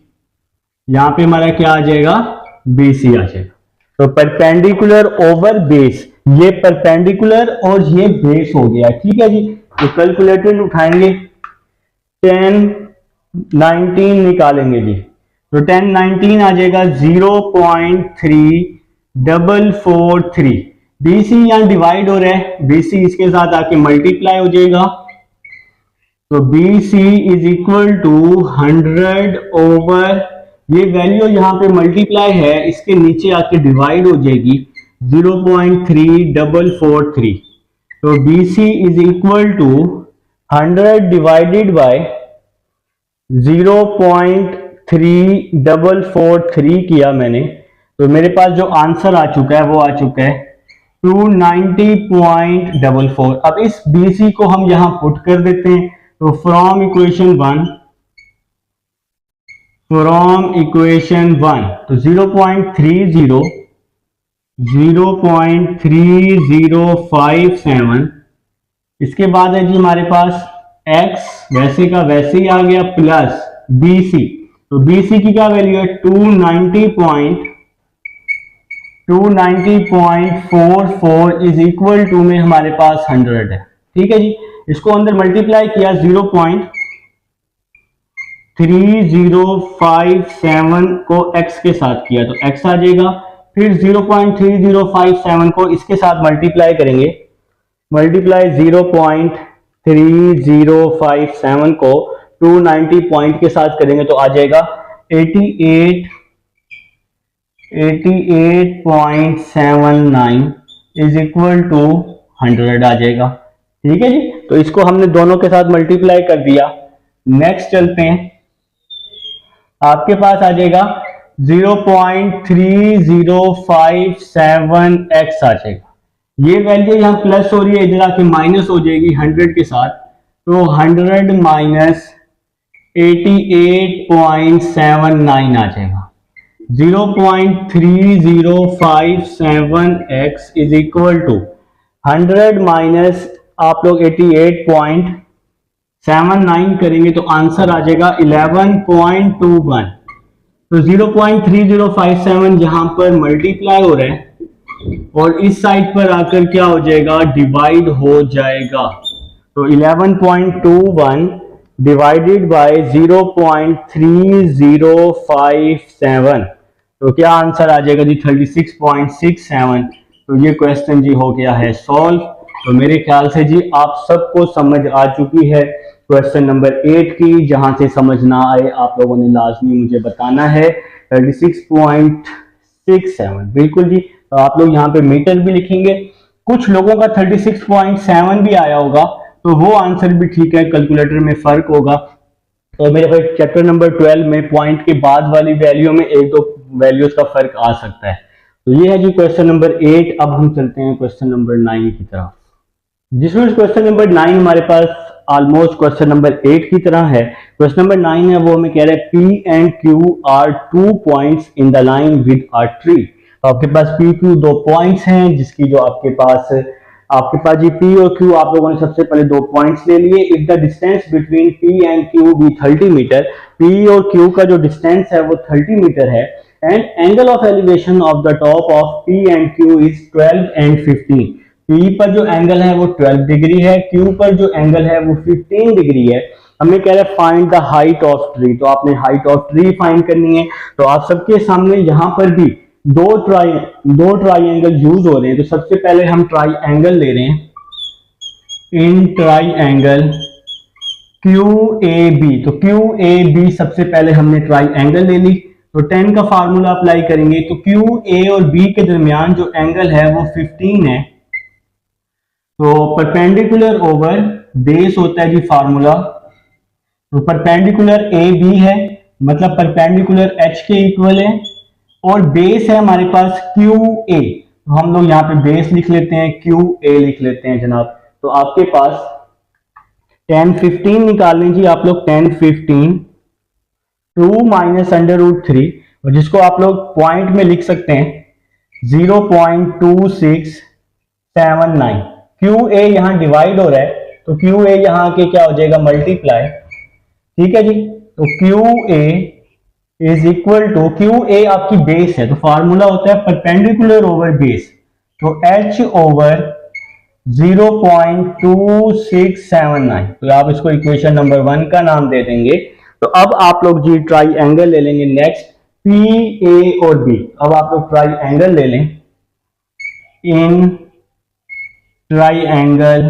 यहां पे हमारा क्या आ जाएगा, बी सी आ जाएगा। तो परपेंडिकुलर ओवर बेस, ये परपेंडिकुलर और ये बेस हो गया, ठीक है जी। तो कैलकुलेटर उठाएंगे, 10 19 निकालेंगे जी। तो 10 19 आ जाएगा 0.3443। बीसी यहां डिवाइड हो रहा है, बीसी इसके साथ आके मल्टीप्लाई हो जाएगा। तो BC is equal to 100 over, ये वैल्यू यहां पे मल्टीप्लाई है, इसके नीचे आके डिवाइड हो जाएगी 0.3443। तो BC is equal to 100 divided by 0.3443 किया मैंने। तो मेरे पास जो आंसर आ चुका है वो आ चुका है 290.44। अब इस BC को हम यहां पुट कर देते हैं। तो फ्रॉम इक्वेशन 1, तो 0.3057, इसके बाद है जी हमारे पास x वैसे का वैसे ही आ गया, प्लस BC। तो BC की क्या वैल्यू है, 290.44 इज इक्वल टू में हमारे पास 100 है, ठीक है जी। इसको अंदर मल्टीप्लाई किया, 0.3057 को x के साथ किया तो x आ जाएगा। फिर 0.3057 को इसके साथ मल्टीप्लाई करेंगे, मल्टीप्लाई 0.3057 को 290 पॉइंट के साथ करेंगे तो आ जाएगा 88.79 इज इक्वल टू 100 आ जाएगा, ठीक है जी। तो इसको हमने दोनों के साथ मल्टीप्लाई कर दिया, नेक्स्ट चलते हैं, आपके पास आ जाएगा 0.3057x आ जाएगा। ये वैल्यू यहाँ प्लस हो रही है, इधर आके माइनस हो जाएगी 100 के साथ, तो 100 माइनस 88.79 आ जाएगा। 0.3057x is equal to 100 minus आप लोग 88.79 करेंगे तो आंसर आ जाएगा 11.21। तो 0.3057 यहां पर मल्टीप्लाई हो रहा है और इस साइड पर आकर क्या हो जाएगा, डिवाइड हो जाएगा। तो 11.21 डिवाइडेड बाय 0.3057, तो क्या आंसर आ जाएगा जी 36.67। तो ये क्वेश्चन जी हो गया है सॉल्व। तो मेरे ख्याल से जी आप सबको समझ आ चुकी है क्वेश्चन नंबर 8 की। जहां से समझ ना आए आप लोगों ने लाजमी मुझे बताना है। 36.67 बिल्कुल जी। तो आप लोग यहाँ पे मीटर भी लिखेंगे, कुछ लोगों का 36.7 भी आया होगा तो वो आंसर भी ठीक है, कैलकुलेटर में फर्क होगा। तो मेरे भाई चैप्टर नंबर 12 में पॉइंट के बाद वाली वैल्यू में एक दो वैल्यूज का फर्क आ सकता है। तो ये है जी क्वेश्चन नंबर 8। अब हम चलते हैं क्वेश्चन नंबर 9 की तरफ, जिसमें क्वेश्चन नंबर 9 हमारे पास ऑलमोस्ट क्वेश्चन नंबर 8 की तरह है। क्वेश्चन नंबर 9 है वो हमें कह रहा है P and Q are 2 points in the line with a tree। तो आपके पास P Q दो पॉइंट्स हैं, जिसकी जो आपके पास जी P और Q आप लोगों ने सबसे पहले दो पॉइंट्स ले लिए। If the distance between P and Q be 30 metre, P और Q का जो डिस्टेंस है वो 30 मीटर है, and angle of elevation of the top of P and Q is 12 and 15। P पर जो एंगल है वो 12 डिग्री है, Q पर जो एंगल है वो 15 डिग्री है। हमें कह रहा है find the height of tree. तो आपने हाइट ऑफ ट्री फाइंड करनी है। तो आप सबके सामने यहाँ पर भी दो ट्राइंगल यूज हो रहे हैं। तो सबसे पहले हम ट्राइंगल ले रहे हैं, इन ट्राइंगल QAB। तो QAB सबसे पहले हमने ट्राइंगल ले ली, तो 10 का फार्मूला अप्लाई करेंगे। तो QA और B के दरमियान जो एंगल है वो 15 है। तो परपेंडिकुलर ओवर बेस होता है जी फार्मूला। तो परपेंडिकुलर AB है, मतलब परपेंडिकुलर H के इक्वल है, और बेस है हमारे पास QA। तो हम लोग यहाँ पे बेस लिख लेते हैं, QA लिख लेते हैं जनाब। तो आपके पास 10 15 निकाल लें जी आप लोग। 10 15 2 माइनस √3, और जिसको आप लोग पॉइंट में लिख सकते हैं 0.2679। QA यहाँ डिवाइड हो रहा है तो QA यहाँ के क्या हो जाएगा, मल्टीप्लाई। ठीक है जी। तो QA is equal to, QA आपकी बेस है तो फार्मूला होता है परपेंडिकुलर ओवर बेस। तो H ओवर 0.2679। तो आप इसको इक्वेशन नंबर 1 का नाम दे देंगे। तो अब आप लोग जी ट्राइंगल ले लेंगे नेक्स्ट, PA और B। अब आप लोग ट्राइंगल ले लें, इन ट्राइंगल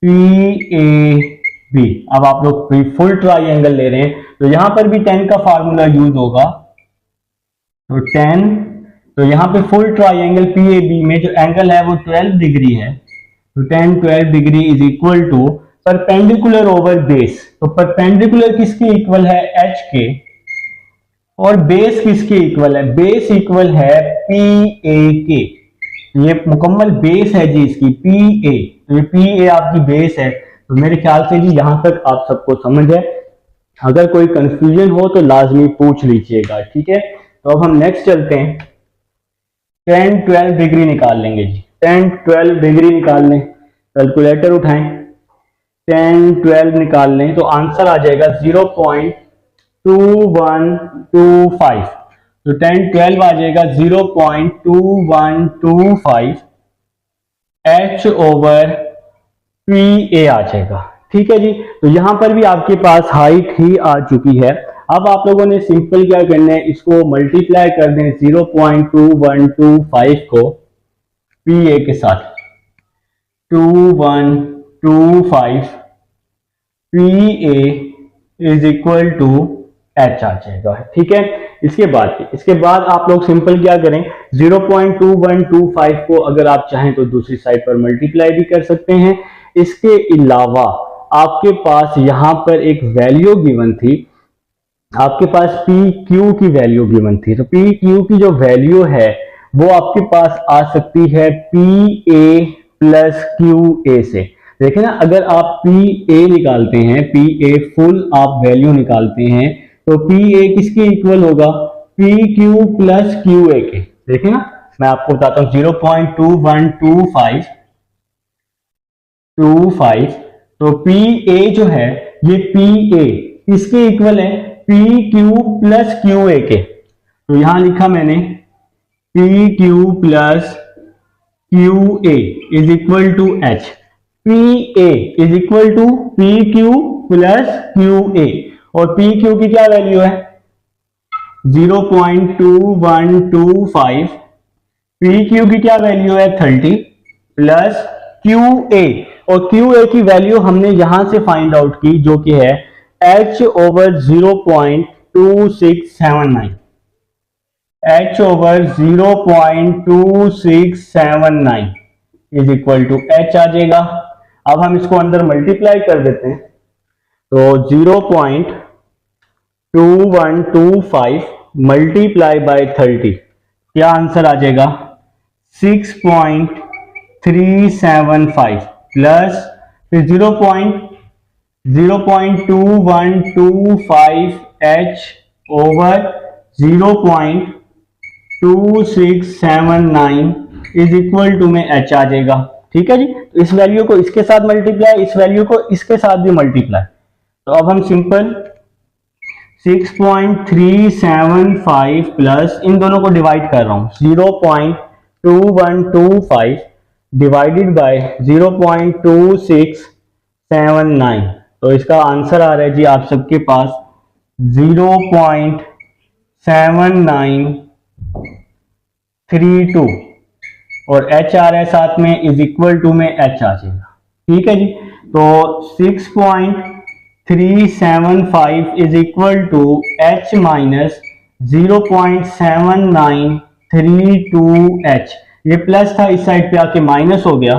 PAB। अब आप लोग फुल ट्राइंगल ले रहे हैं तो यहां पर भी 10 का फार्मूला यूज होगा। तो 10, तो यहां पे फुल ट्राइंगल PAB में जो एंगल है वो 12 डिग्री है। तो 10 12 degree is equal to perpendicular over base. तो परपेंडिकुलर किसके इक्वल है, H के, और बेस किसके इक्वल है, बेस इक्वल है PA के। ये मुकम्मल बेस है जी इसकी PA। तो ये PA आपकी बेस है। तो मेरे ख्याल से जी यहां तक आप सबको समझ है। अगर कोई कंफ्यूजन हो तो लाजमी पूछ लीजिएगा, ठीक है। तो अब हम नेक्स्ट चलते हैं, 10 12 डिग्री निकाल लेंगे जी। 10 12 डिग्री निकाल लें, कैलकुलेटर उठाएं, 10 12 निकाल लें तो आंसर आ जाएगा 0.2125। तो 10 12 आ जाएगा 0.2125 H ओवर PA आ जाएगा। ठीक है जी। तो यहां पर भी आपके पास हाइट ही आ चुकी है। अब आप लोगों ने सिंपल क्या करना है, इसको मल्टीप्लाई कर दें 0.2125 को PA के साथ। 2125 PA is equal to H आ जाएगा। ठीक है। इसके बाद आप लोग सिंपल क्या करें, 0.2125 को अगर आप चाहें तो दूसरी साइड पर मल्टीप्लाई भी कर सकते हैं। इसके अलावा आपके पास यहां पर एक वैल्यू गिवन थी, आपके पास पी क्यू की वैल्यू गिवन थी। तो पी क्यू की जो वैल्यू है वो आपके पास आ सकती है पी ए प्लस क्यू ए से। देखिए ना, अगर आप पी ए निकालते हैं, पी ए फुल आप वैल्यू निकालते हैं, तो पी ए किसके इक्वल होगा, P Q plus Q A के। देखिए ना, मैं आपको बताता हूं 0.2125, तो पी ए जो है ये पी ए इसके इक्वल है P Q plus Q A के। तो यहां लिखा मैंने P Q plus Q A is equal to H. P A is equal to P Q plus Q A, और पी क्यू की क्या वैल्यू है 0.2125, पी क्यू की क्या वैल्यू है 30 प्लस क्यू ए, और क्यू ए की वैल्यू हमने यहां से फाइंड आउट की जो कि है h over 0.2679, h over 0.2679 is equal to h आ जाएगा। अब हम इसको अंदर मल्टीप्लाई कर देते हैं, तो 0.2125 मल्टीप्लाई बाय 30, क्या आंसर आ जाएगा 6.375 प्लस फिर 0.2125 h over 0.2679 is equal to में h आ जाएगा। ठीक है जी, तो इस वैल्यू को इसके साथ मल्टीप्लाई, इस वैल्यू को इसके साथ भी मल्टीप्लाई। तो अब हम सिंपल 6.375 प्लस इन दोनों को डिवाइड कर रहा हूं 0.2125 डिवाइडेड बाय 0.2679, तो इसका आंसर आ रहा है जी आप सबके पास 0.7932 और h आ रहा है साथ में इज इक्वल टू में h आ जाएगा। ठीक है जी, तो 6.375 is equal to h minus 0.7932h, ये प्लस था इस साइड पे आके माइनस हो गया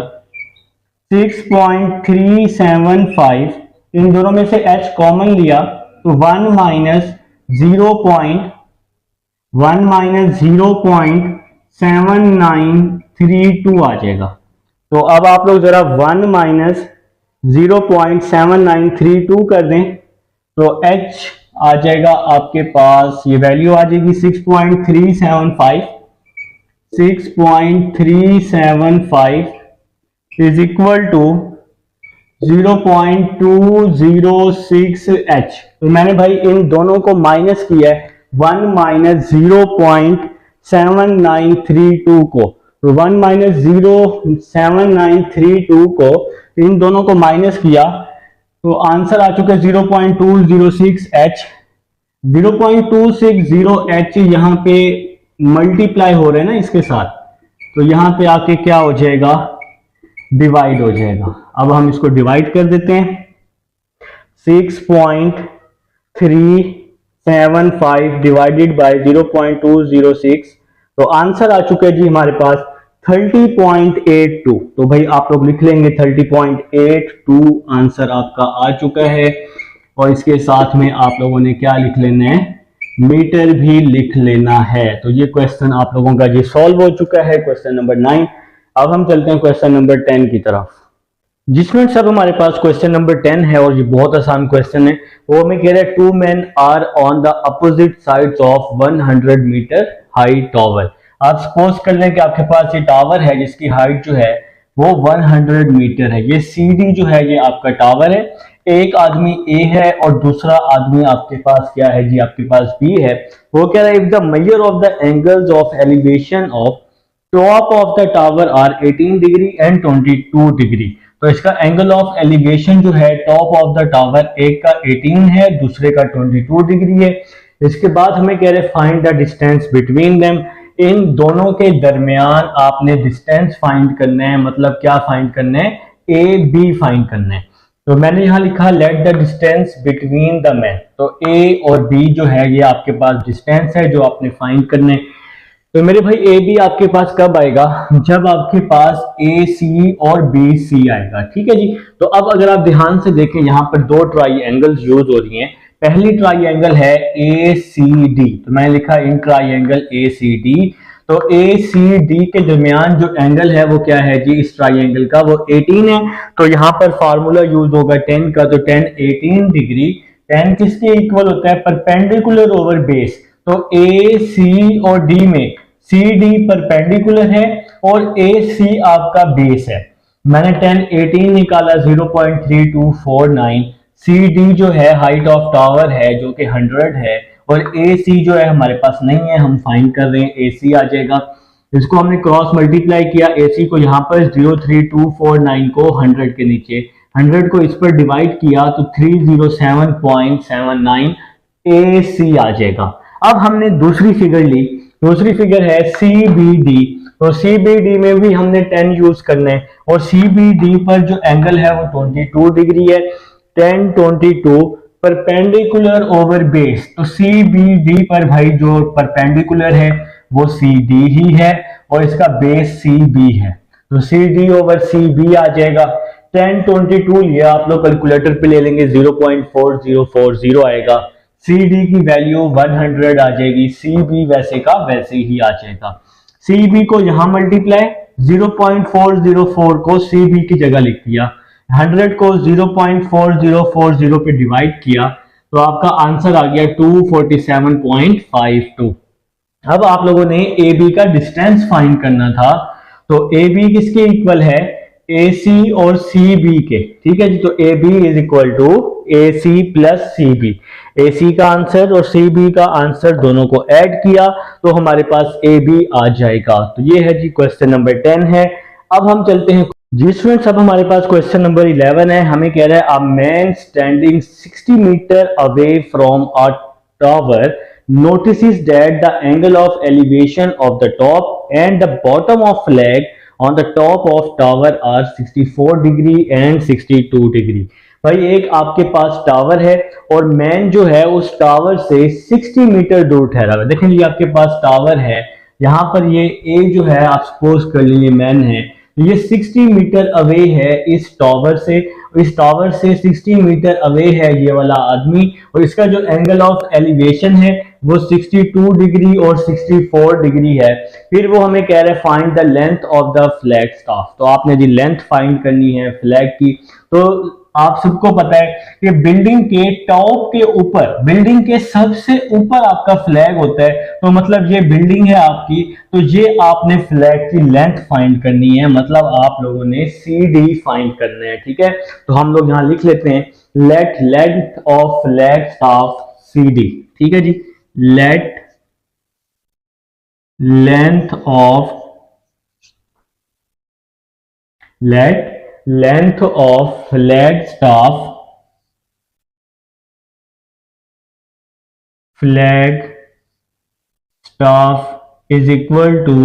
6.375, इन दोनों में से h कॉमन लिया तो 1 माइनस 0.7932 आ जाएगा। तो अब आप लोग जरा 1 माइनस 0.7932 कर दें तो h आ जाएगा आपके पास, ये वैल्यू आ जाएगी 6.375 इज इक्वल टू 0.206h। तो मैंने भाई इन दोनों को माइनस किया है 1 माइनस 0.7932 को, तो 1 माइनस 0.7932 को इन दोनों को माइनस किया तो आंसर आ चुका है 0.206h। 0.260h यहां पे मल्टीप्लाई हो रहे हैं ना इसके साथ, तो यहां पे आके क्या हो जाएगा डिवाइड हो जाएगा। अब हम इसको डिवाइड कर देते हैं 6.375 डिवाइडेड बाय 0.206, तो आंसर आ चुका है जी हमारे पास 30.82। तो भाई आप लोग लिख लेंगे 30.82 आंसर आपका आ चुका है, और इसके साथ में आप लोगों ने क्या लिख लेना है मीटर भी लिख लेना है। तो ये क्वेश्चन आप लोगों का जी सॉल्व हो चुका है, क्वेश्चन नंबर 9। अब हम चलते हैं क्वेश्चन नंबर 10 की तरफ, जिसमें सब हमारे पास क्वेश्चन नंबर 10 है और ये बहुत आसान क्वेश्चन है। वो हमें कह रहा है 2 men are on the opposite sides of 100 metre high tower. आप सपोज कर लें कि आपके पास ये टावर है जिसकी हाइट जो है वो 100 मीटर है। ये CD जो है ये आपका टावर है, एक आदमी A है और दूसरा आदमी आपके पास क्या है जी आपके पास B है। वो कह रहा है if the measure of the angles of elevation of top of the tower are 18 degree and 22 degree. तो इसका एंगल ऑफ एलिवेशन जो है टॉप ऑफ द टावर एक का 18 है, दूसरे का 22 डिग्री है। इसके बाद हमें कह रहे find the distance between them, इन दोनों के दरमियान आपने डिस्टेंस फाइंड करना है। मतलब क्या फाइंड करना है AB फाइंड करना है। तो मैंने यहां लिखा let the distance between the man, तो A और B जो है ये आपके पास डिस्टेंस है जो आपने फाइंड करने। तो मेरे भाई ए बी आपके पास कब आएगा, जब आपके पास ए सी और बी सी आएगा। ठीक है जी। तो अब अगर आप ध्यान से देखें, यहाँ पर दो ट्राई एंगल्स यूज हो रही हैं। पहली ट्राई एंगल है ए सी डी, तो मैंने लिखा in triangle A C D. तो ए सी डी के दरमियान जो एंगल है वो क्या है जी, इस ट्राई एंगल का, वो 18 है। तो यहाँ पर फार्मूला यूज होगा 10 का, तो 10 18 डिग्री। 10 किसके इक्वल होता है, परपेंडिकुलर ओवर बेस। तो ए सी और डी में सी डी परपेंडिकुलर है और ए सी आपका बेस है। मैंने 10 18 निकाला 0.3249। सी डी जो है हाइट ऑफ टावर है जो कि 100 है, और ए सी जो है हमारे पास नहीं है, हम फाइंड कर रहे हैं, ए सी आ जाएगा। इसको हमने क्रॉस मल्टीप्लाई किया, ए सी को यहाँ पर 03249 को 100 के नीचे, 100 को इस पर डिवाइड किया तो 307.79 ए सी आ जाएगा। अब हमने दूसरी फिगर ली, दूसरी फिगर है सी बी डी। तो सी बी डी में भी हमने 10 यूज करना है, और सी बी डी पर जो एंगल है वो 22 डिग्री है। 10 22 परपेंडिकुलर ओवर बेस, तो सी बी डी पर भाई जो परपेंडिकुलर है वो सी डी ही है, और इसका बेस सी बी है, तो C D over C B आ जाएगा। 10 22 लिया, आप लोग कैलकुलेटर पे ले लेंगे 0.4040 आएगा। सी डी की वैल्यू 100 आ जाएगी, सी बी वैसे का वैसे ही आ जाएगा। सी बी को यहां मल्टीप्लाई, 0.404 को सी बी की जगह लिख दिया, 100 को 0.4040 पे डिवाइड किया, तो आपका आंसर आ गया 247.52। अब आप लोगों ने ए बी का डिस्टेंस फाइंड करना था, तो ए बी किसके इक्वल है, ए सी और सी बी के। ठीक है जी। तो A B is equal to A C plus C B. A C का आंसर और सी बी का आंसर दोनों को ऐड किया तो हमारे पास ए बी आ जाएगा। तो ये है जी क्वेश्चन नंबर 10 है। अब हम चलते हैं जी स्टूडेंट्स, अब हमारे पास क्वेश्चन नंबर 11 है। हमें कह रहा है a man standing 60 metre away from a tower notices that the angle of elevation of the top and the bottom of flag on the top of tower are 64 degree and 62 degree. भाई एक आपके पास tower है और man जो है उस tower से 60 metre दूर ठहरा हुआ है। देखें ये आपके पास टावर है, यहाँ पर ये ए जो है आप सपोज कर लीजिए मैन है, ये 60 मीटर अवे है इस टावर से, इस टावर से 60 मीटर अवे है ये वाला आदमी, और इसका जो एंगल ऑफ एलिवेशन है वो 62 डिग्री और 64 डिग्री है। फिर वो हमें कह रहे हैं find the length of the flag staff. तो आपने जी लेंथ फाइंड करनी है फ्लैग की। तो आप सबको पता है कि बिल्डिंग के टॉप के ऊपर, बिल्डिंग के सबसे ऊपर आपका फ्लैग होता है, तो मतलब ये बिल्डिंग है आपकी, तो ये आपने फ्लैग की लेंथ फाइंड करनी है, मतलब आप लोगों ने सी डी फाइंड करना है। ठीक है। तो हम लोग यहां लिख लेते हैं let length of flag staff C D. ठीक है जी। Let length of length of flag staff is equal to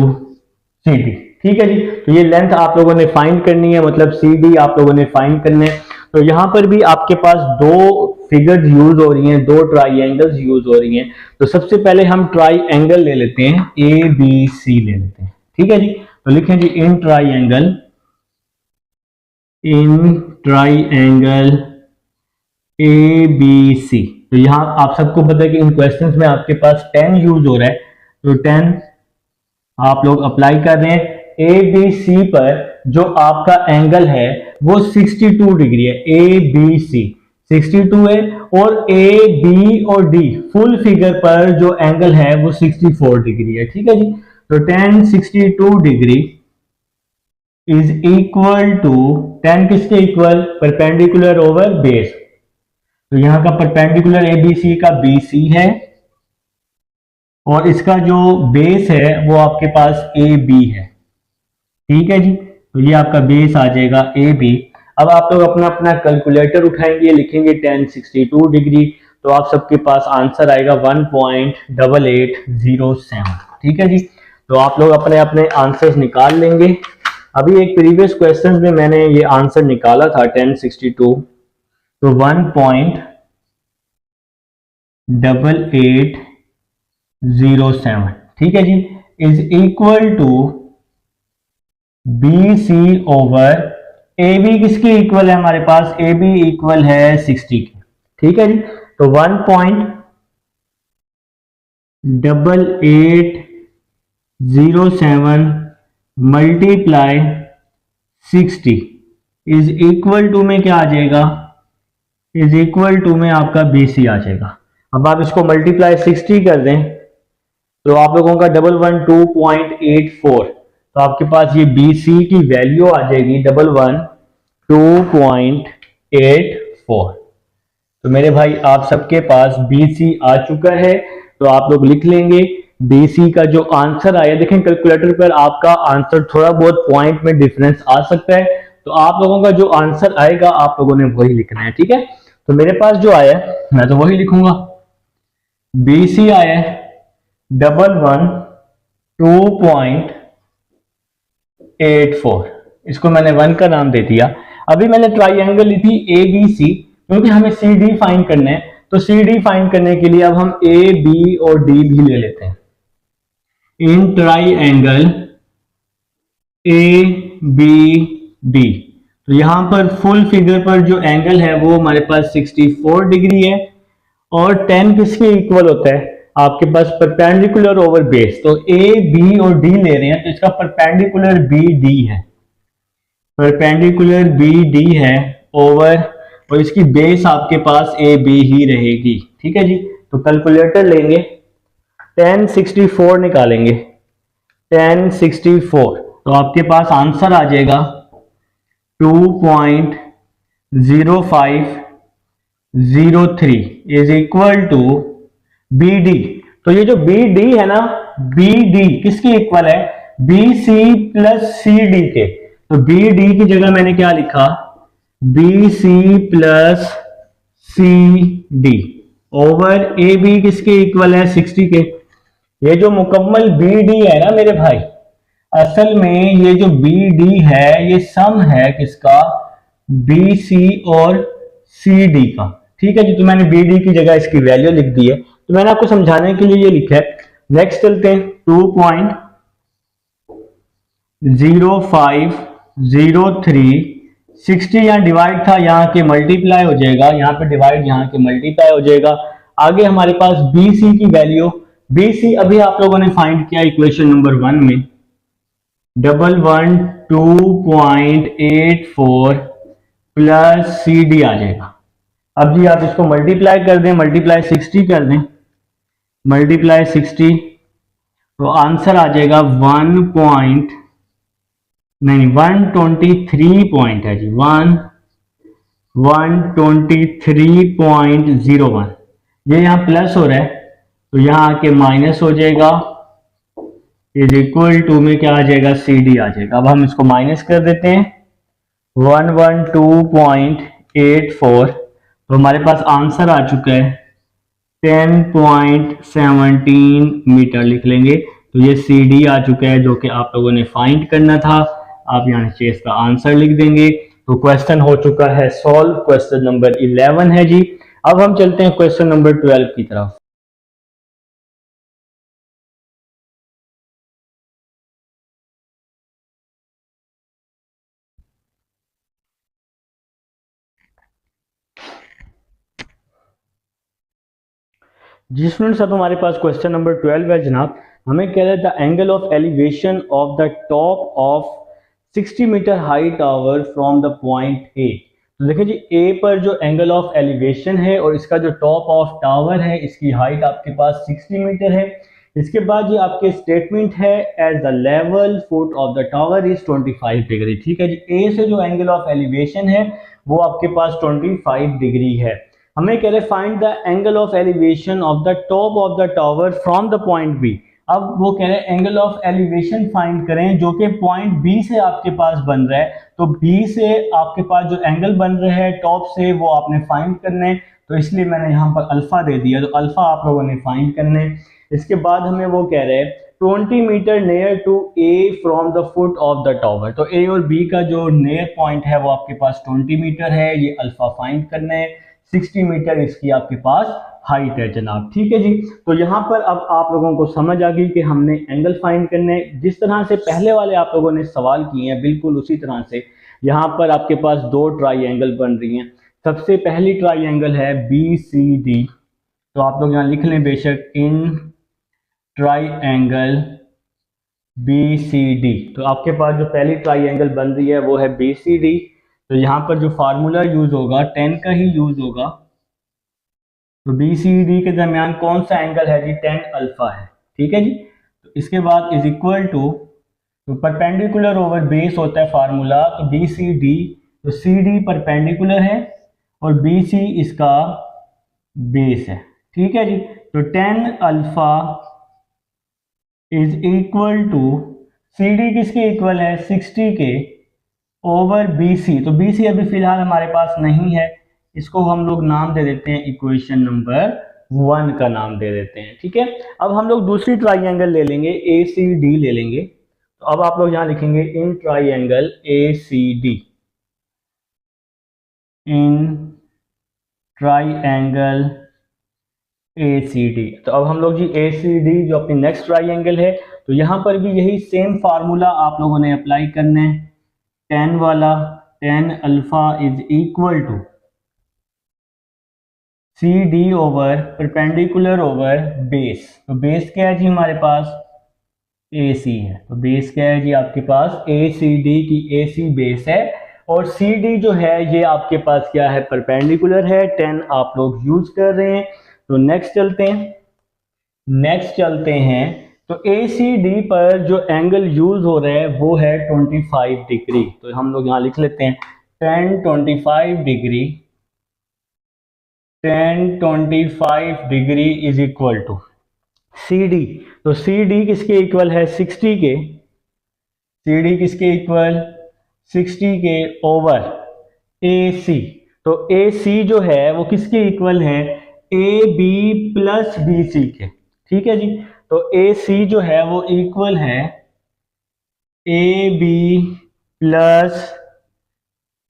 C D. ठीक है जी। तो ये लेंथ आप लोगों ने फाइंड करनी है, मतलब सी डी आप लोगों ने फाइंड करने है। तो यहां पर भी आपके पास दो फिगर्स यूज हो रही हैं, दो ट्राई एंगल्स यूज हो रही हैं। तो सबसे पहले हम ट्राई एंगल ले लेते हैं, ए बी सी ले लेते हैं। ठीक है जी। तो लिखें जी in triangle A B C. तो यहां आप सबको पता है कि इन क्वेश्चंस में आपके पास 10 यूज हो रहा है, तो 10 आप लोग अप्लाई कर रहे हैं। ए बी सी पर जो आपका एंगल है वो 62 डिग्री है, ए बी सी 62 है, और ए बी और डी फुल फिगर पर जो एंगल है वो 64 डिग्री है। ठीक है जी। तो 10 62 डिग्री इज इक्वल टू 10 किसके इक्वल, परपेंडिकुलर ओवर बेस। तो यहां का परपेंडिकुलर ए बी सी का बी सी है, और इसका जो बेस है वो आपके पास ए बी है। ठीक है जी। तो ये आपका बेस आ जाएगा ए बी। अब आप लोग अपना अपना कैलकुलेटर उठाएंगे, लिखेंगे 10 62 डिग्री, तो आप सबके पास आंसर आएगा 1.8807। ठीक है जी। तो आप लोग अपने अपने आंसर्स निकाल लेंगे। अभी एक प्रीवियस क्वेश्चन में मैंने ये आंसर निकाला था 1062, तो 1.8807। ठीक है जी। Is equal to B C over A B किसके इक्वल है हमारे पास, ए बी इक्वल है 60 के, ठीक है जी। तो 1.8807 मल्टीप्लाई 60 इज इक्वल टू में क्या आ जाएगा, इज इक्वल टू में आपका बी सी आ जाएगा। अब आप इसको मल्टीप्लाई 60 कर दें तो आप लोगों का 112.84, तो आपके पास ये बी सी की वैल्यू आ जाएगी 112.84। तो मेरे भाई आप सबके पास बी सी आ चुका है, तो आप लोग लिख लेंगे बी सी का जो आंसर आया। देखें कैलकुलेटर पर आपका आंसर थोड़ा बहुत पॉइंट में डिफरेंस आ सकता है, तो आप लोगों का जो आंसर आएगा आप लोगों ने वही लिखना है, ठीक है। तो मेरे पास जो आया मैं तो वही लिखूंगा, बी सी आया 112.84, इसको मैंने 1 का नाम दे दिया। अभी मैंने ट्राइंगल ली थी ए बी सी, क्योंकि हमें सी डी फाइंड करना है, तो सी डी फाइंड करने के लिए अब हम ए बी और डी भी ले लेते हैं। In triangle A B D, तो यहां पर फुल फिगर पर जो एंगल है वो हमारे पास 64 डिग्री है, और 10 किसके इक्वल होता है आपके पास, परपेंडिकुलर ओवर बेस। तो ए बी और डी ले रहे हैं, तो इसका परपेंडिकुलर बी डी है, परपेंडिकुलर बी डी है ओवर, और इसकी बेस आपके पास ए बी ही रहेगी, ठीक है जी। तो कैलकुलेटर लेंगे, 1064 निकालेंगे, 1064, तो आपके पास आंसर आ जाएगा 2.0503 is equal to B D. तो ये जो बी डी है ना, बी डी किसके इक्वल है, B C plus C D के। तो बी डी की जगह मैंने क्या लिखा, B C plus C D over A B किसके इक्वल है 60 के। ये जो मुकम्मल बी डी है ना मेरे भाई, असल में ये जो बी डी है ये सम है किसका, बी सी और सी डी का, ठीक है जी। तो मैंने बी डी की जगह इसकी वैल्यू लिख दी है, तो मैंने आपको समझाने के लिए ये लिखा है। नेक्स्ट चलते हैं, 2.0503, 60 यहाँ डिवाइड था, यहाँ के मल्टीप्लाई हो जाएगा, यहाँ पे डिवाइड यहाँ के मल्टीप्लाई हो जाएगा। आगे हमारे पास बी सी की वैल्यू, बी सी अभी आप लोगों ने फाइंड किया इक्वेशन नंबर 1 में, 112.84 प्लस सी डी आ जाएगा। अब जी आप इसको मल्टीप्लाई कर दें, मल्टीप्लाई 60 कर दें, मल्टीप्लाई 60, तो आंसर आ जाएगा 123 पॉइंट है जी, 123.01। ये यहाँ प्लस हो रहा है तो यहाँ आके माइनस हो जाएगा, इज इक्वल टू में क्या आ जाएगा, सी डी आ जाएगा। अब हम इसको माइनस कर देते हैं, 112.84, तो हमारे पास आंसर आ चुका है 10.17 मीटर लिख लेंगे। तो ये सी डी आ चुका है जो कि आप लोगों ने फाइंड करना था। आप यहाँ से इसका आंसर लिख देंगे। तो क्वेश्चन हो चुका है सॉल्व, क्वेश्चन नंबर 11 है जी। अब हम चलते हैं क्वेश्चन नंबर 12 की तरफ। जी स्टूडेंट्स, अब हमारे पास क्वेश्चन नंबर 12 है जनाब। हमें कह रहा है the angle of elevation of the top of 60 metre high tower from the point A. तो देखिए जी, ए पर जो एंगल ऑफ एलिवेशन है और इसका जो टॉप ऑफ टावर है, इसकी हाइट आपके पास 60 मीटर है। इसके बाद ये आपके स्टेटमेंट है as the level foot of the tower is 25 degree. ठीक है जी, ए से जो एंगल ऑफ एलिवेशन है वो आपके पास 25 डिग्री है। हमें कह रहे find the angle of elevation of the top of the tower from the point B. अब वो कह रहे हैं एंगल ऑफ एलिवेशन फाइंड करें जो कि पॉइंट बी से आपके पास बन रहा है। तो बी से आपके पास जो एंगल बन रहा है टॉप से, वो आपने फाइंड करना है। तो इसलिए मैंने यहाँ पर अल्फा दे दिया, तो अल्फा आप लोगों ने फाइंड करना है। इसके बाद हमें वो कह रहे हैं 20 metre near to A from the foot of the tower. तो ए और बी का जो नियर पॉइंट है वो आपके पास 20 मीटर है, ये अल्फा फाइंड करना है। 60 मीटर इसकी आपके पास हाइट है जनाब। ठीक है जी, तो यहाँ पर अब आप लोगों को समझ आ गई कि हमने एंगल फाइंड करने, जिस तरह से पहले वाले आप लोगों ने सवाल किए हैं बिल्कुल उसी तरह से यहाँ पर आपके पास दो ट्राइंगल बन रही हैं। सबसे पहली ट्राइंगल है BCD, तो आप लोग यहाँ लिख लें बेशक, इन ट्राइंगल BCD। तो आपके पास जो पहली ट्राइंगल बन रही है वो है BCD। तो यहाँ पर जो फार्मूला यूज होगा 10 का ही यूज होगा। तो BCD के दरमियान कौन सा एंगल है जी, 10 अल्फा है। ठीक है जी, तो इसके बाद इज इक्वल टू, तो परपेंडिकुलर ओवर बेस होता है फार्मूला, तो BCD, तो CD परपेंडिकुलर है और BC इसका बेस है। ठीक है जी, तो 10 alpha is equal to, CD किसके इक्वल है, 60 के ओवर BC। तो BC अभी फिलहाल हमारे पास नहीं है, इसको हम लोग नाम दे देते हैं इक्वेशन नंबर 1 का नाम दे देते हैं। ठीक है, अब हम लोग दूसरी ट्राइंगल ले लेंगे, ACD ले लेंगे। तो अब आप लोग यहां लिखेंगे in triangle ACD, in triangle ACD। तो अब हम लोग जी ACD जो अपनी नेक्स्ट ट्राइंगल है, तो यहां पर भी यही सेम फार्मूला आप लोगों ने अप्लाई करना है, 10 वाला, 10 alpha is equal to CD over perpendicular over base. तो बेस क्या है जी हमारे पास, AC है। तो बेस क्या है जी आपके पास, ACD की AC बेस है, और CD जो है ये आपके पास क्या है, परपेंडिकुलर है, 10 आप लोग यूज कर रहे हैं। तो नेक्स्ट चलते हैं, तो ACD पर जो एंगल यूज हो रहा है वो है 25 डिग्री। तो हम लोग यहाँ लिख लेते हैं 10 25 degree is equal to CD। तो CD किसके इक्वल है, 60 के, CD किसके इक्वल, 60 के ओवर AC। तो AC जो है वो किसके इक्वल है, AB प्लस BC के। ठीक है जी, तो AC जो है वो इक्वल है AB प्लस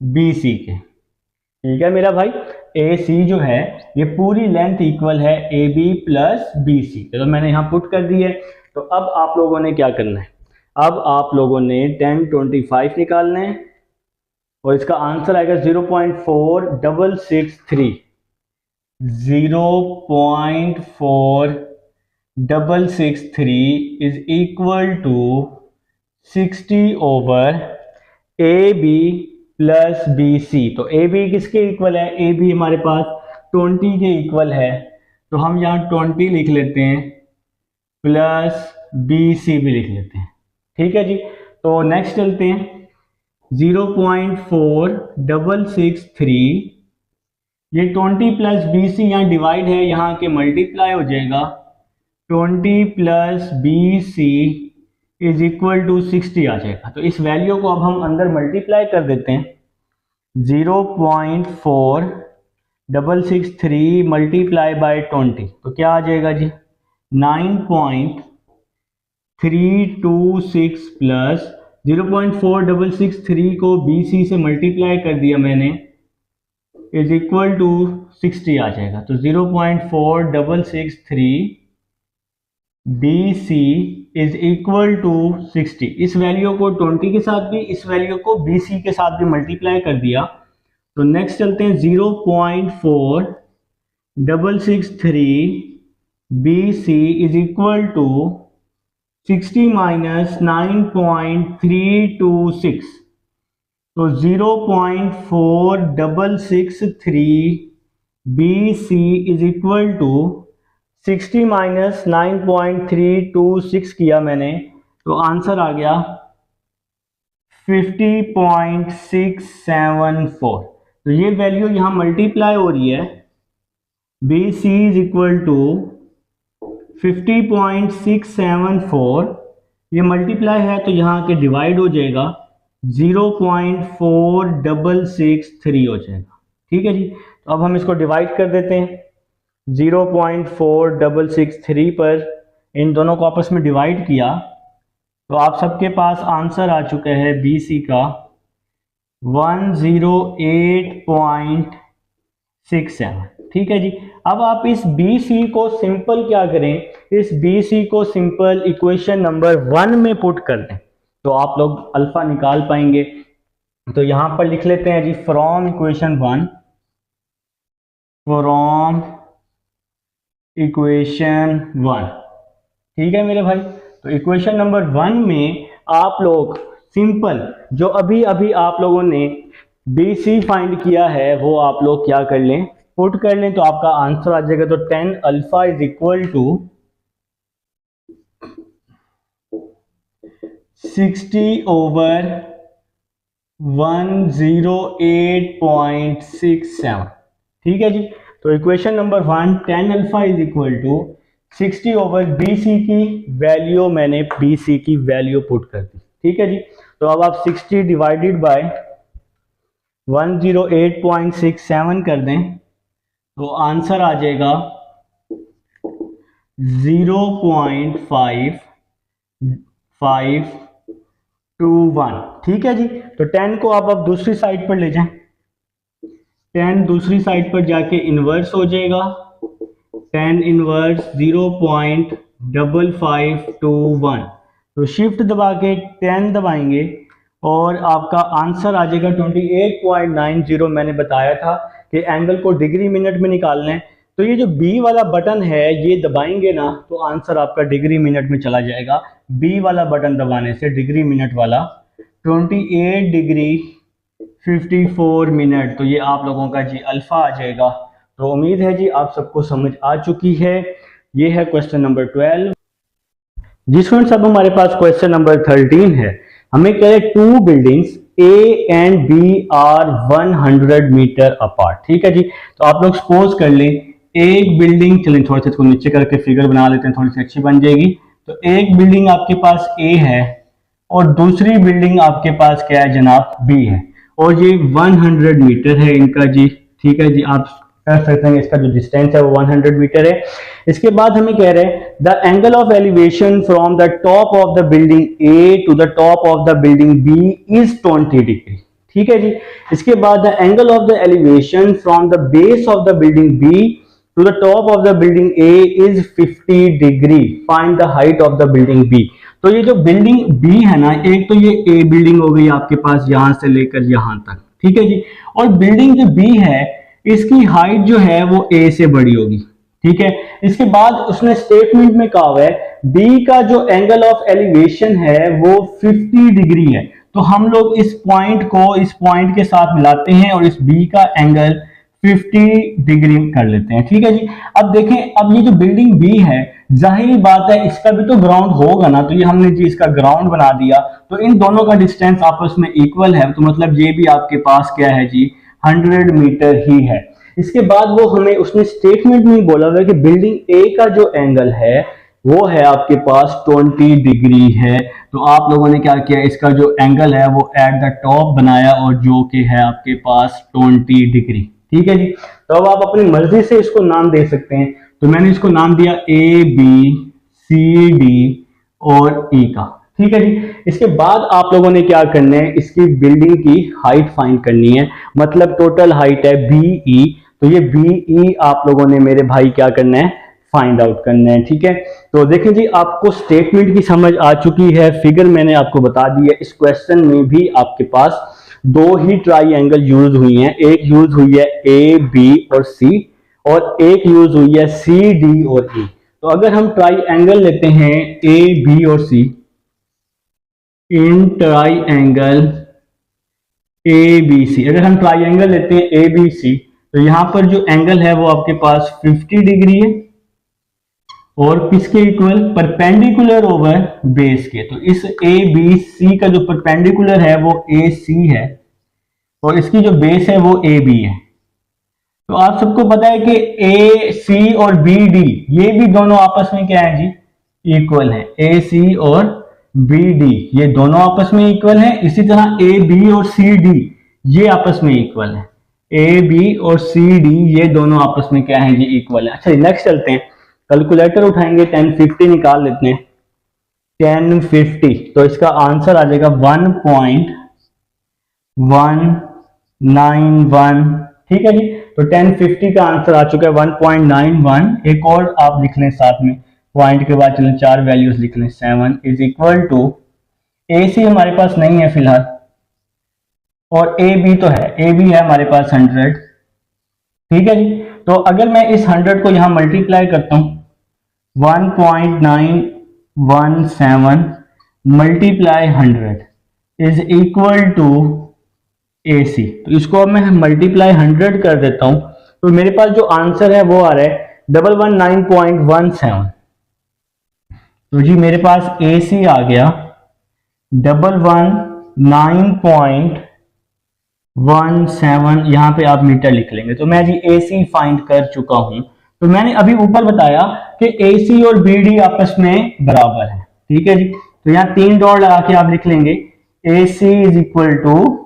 BC के। ठीक है मेरा भाई, AC जो है ये पूरी लेंथ इक्वल है AB प्लस BC। तो मैंने यहाँ पुट कर दी है। तो अब आप लोगों ने क्या करना है, अब आप लोगों ने 10 25 निकालना है, और इसका आंसर आएगा 0.4663, 0.4663 is equal to 60 over AB plus BC। तो AB किसके इक्वल है, AB हमारे पास 20 के इक्वल है, तो हम यहाँ 20 लिख लेते हैं, प्लस BC भी लिख लेते हैं। ठीक है जी, तो नेक्स्ट चलते हैं, 0.4663, ये 20 प्लस BC यहाँ डिवाइड है, यहाँ के मल्टीप्लाई हो जाएगा, 20 plus BC is equal to 60 आ जाएगा। तो इस वैल्यू को अब हम अंदर मल्टीप्लाई कर देते हैं, 0.4663 मल्टीप्लाई बाय 20, तो क्या आ जाएगा जी, 9.326 प्लस 0.4663 को BC से मल्टीप्लाई कर दिया मैंने, इज इक्वल टू 60 आ जाएगा। तो 0.4663 BC इज इक्वल टू 60। इस वैल्यू को 20 के साथ भी, इस वैल्यू को BC के साथ भी मल्टीप्लाई कर दिया। तो नेक्स्ट चलते हैं, 0.4663 BC is equal to 60 minus 9.326। तो 0.4663 BC is equal to 60 minus 9.326 किया मैंने, तो आंसर आ गया 50.674। तो ये वैल्यू यहाँ मल्टीप्लाई हो रही है, BC इज इक्वल टू 50.674, ये मल्टीप्लाई है तो यहाँ के डिवाइड हो जाएगा, 0.4663 हो जाएगा। ठीक है जी, तो अब हम इसको डिवाइड कर देते हैं, 0.4663 पर इन दोनों को आपस में डिवाइड किया, तो आप सबके पास आंसर आ चुका है BC का 108.67। ठीक है जी। अब आप इस बी सी को सिंपल क्या करें, इस बी सी को सिंपल इक्वेशन नंबर 1 में पुट कर दें तो आप लोग अल्फा निकाल पाएंगे। तो यहां पर लिख लेते हैं जी फ्रॉम इक्वेशन 1, फ्रॉम इक्वेशन 1, ठीक है मेरे भाई। तो इक्वेशन नंबर 1 में आप लोग सिंपल जो अभी अभी आप लोगों ने बी सी फाइंड किया है वो आप लोग क्या कर लें, पुट कर लें, तो आपका आंसर आ जाएगा। तो 10 अल्फा इज इक्वल टू 60/108.67, ठीक है जी। तो equation number 1 10 alpha is equal to 60 over B C की वैल्यू, मैंने बी सी की वैल्यू पुट कर दी, ठीक है जी। तो अब आप 60 डिवाइडेड बाय 108.67 कर दें तो आंसर आ जाएगा 0.5521, ठीक है जी। तो 10 को आप दूसरी साइड पर ले जाएं, 10 दूसरी साइड पर जाके इनवर्स हो जाएगा, 10 इनवर्स 0.5521। तो शिफ्ट दबा के 10 दबाएंगे और आपका आंसर आ जाएगा 28.90। मैंने बताया था कि एंगल को डिग्री मिनट में निकालना है, तो ये जो बी वाला बटन है ये दबाएंगे ना तो आंसर आपका डिग्री मिनट में चला जाएगा। बी वाला बटन दबाने से डिग्री मिनट वाला 28 डिग्री 54 मिनट, तो ये आप लोगों का जी अल्फा आ जाएगा। तो उम्मीद है जी आप सबको समझ आ चुकी है। ये है क्वेश्चन नंबर 12। जी स्टूडेंट्स, अब हमारे पास क्वेश्चन नंबर 13 है। हमें कह रहे two buildings A and B are 100 metre apart, ठीक है जी। तो आप लोग सपोज कर लें एक बिल्डिंग, चलिए थोड़ा सा इसको नीचे करके फिगर बना लेते हैं, थोड़ी सी अच्छी बन जाएगी। तो एक बिल्डिंग आपके पास ए है और दूसरी बिल्डिंग आपके पास क्या है जनाब, बी है, और ये 100 मीटर है इनका जी, ठीक है जी। आप कर सकते हैं इसका जो डिस्टेंस है वो 100 मीटर है। इसके बाद हमें कह रहे हैं the angle of elevation from the top of the building A to the top of the building B is 20 degree, ठीक है जी। इसके बाद the angle of the elevation from the base of the building B to the top of the building A is 50 degree, find the height of the building B. तो ये जो building B है ना, एक तो ये ए बिल्डिंग हो गई आपके पास यहां से लेकर यहां तक, ठीक है जी। और बिल्डिंग जो बी है इसकी हाइट जो है वो ए से बड़ी होगी, ठीक है। इसके बाद उसने स्टेटमेंट में कहा हुआ है बी का जो एंगल ऑफ एलिवेशन है वो 50 डिग्री है। तो हम लोग इस पॉइंट को इस पॉइंट के साथ मिलाते हैं और इस बी का एंगल 50 डिग्री कर लेते हैं, ठीक है जी। अब देखें, अब ये जो बिल्डिंग बी है जाहिर बात है इसका भी तो ग्राउंड होगा ना, तो ये हमने जी इसका ग्राउंड बना दिया, तो इन दोनों का डिस्टेंस आपस में इक्वल है, तो मतलब ये भी आपके पास क्या है जी 100 मीटर ही है। इसके बाद वो हमें उसने स्टेटमेंट में बोला हुआ है कि बिल्डिंग ए का जो एंगल है वो है आपके पास 20 डिग्री है। तो आप लोगों ने क्या किया, इसका जो एंगल है वो एट द टॉप बनाया और जो कि है आपके पास 20 डिग्री, ठीक है जी। तो अब आप अपनी मर्जी से इसको नाम दे सकते हैं, तो मैंने इसको नाम दिया ए बी सी डी और ई का, ठीक है जी। इसके बाद आप लोगों ने क्या करना है, इसकी बिल्डिंग की हाइट फाइंड करनी है, मतलब टोटल हाइट है बीई, तो ये बीई आप लोगों ने मेरे भाई क्या करना है, फाइंड आउट करना है, ठीक है। तो देखें जी आपको स्टेटमेंट की समझ आ चुकी है, फिगर मैंने आपको बता दी है। इस क्वेश्चन में भी आपके पास दो ही ट्राइंगल यूज हुई हैं, एक यूज हुई है ए बी और सी और एक यूज हुई है सी डी और ई। तो अगर हम ट्राइंगल लेते हैं ए बी और सी, इन ट्राइंगल ए बी सी, अगर हम ट्राइंगल लेते हैं ए बी सी तो यहां पर जो एंगल है वो आपके पास 50 डिग्री है और किसके इक्वल, परपेंडिकुलर ओवर बेस के। तो इस ए बी सी का जो परपेंडिकुलर है वो ए सी है और इसकी जो बेस है वो ए बी है। तो आप सबको पता है कि ए सी और बी डी ये भी दोनों आपस में क्या है जी, इक्वल है। ए सी और बी डी ये दोनों आपस में इक्वल है। इसी तरह ए बी और सी डी ये आपस में इक्वल है। ए बी और सी डी ये दोनों आपस में क्या है जी, इक्वल है। अच्छा नेक्स्ट चलते हैं, कैलकुलेटर उठाएंगे 1050 निकाल लेते हैं। 1050 तो इसका आंसर आ जाएगा 1.191 ठीक है जी। तो 1050 का आंसर आ चुका है 1.91। एक और आप लिख लें साथ में, पॉइंट के बाद चलें 4 वैल्यूज लिख लें, 7 इज इक्वल टू, ए सी हमारे पास नहीं है फिलहाल, और ए बी तो है, ए बी है हमारे पास 100। ठीक है जी। तो अगर मैं इस 100 को यहां मल्टीप्लाई करता हूं, 1.917 multiply 100 is equal to A सी। तो इसको अब मैं मल्टीप्लाई 100 कर देता हूं, तो मेरे पास जो आंसर है वो आ रहा है 119.17। तो जी मेरे पास ए सी आ गया 119.17। यहां पे आप मीटर लिख लेंगे। तो मैं जी ए सी फाइंड कर चुका हूं। तो मैंने अभी ऊपर बताया कि ए सी और बी डी आपस में बराबर है। ठीक है जी। तो यहां 3 डॉट लगा के आप लिख लेंगे A C is equal to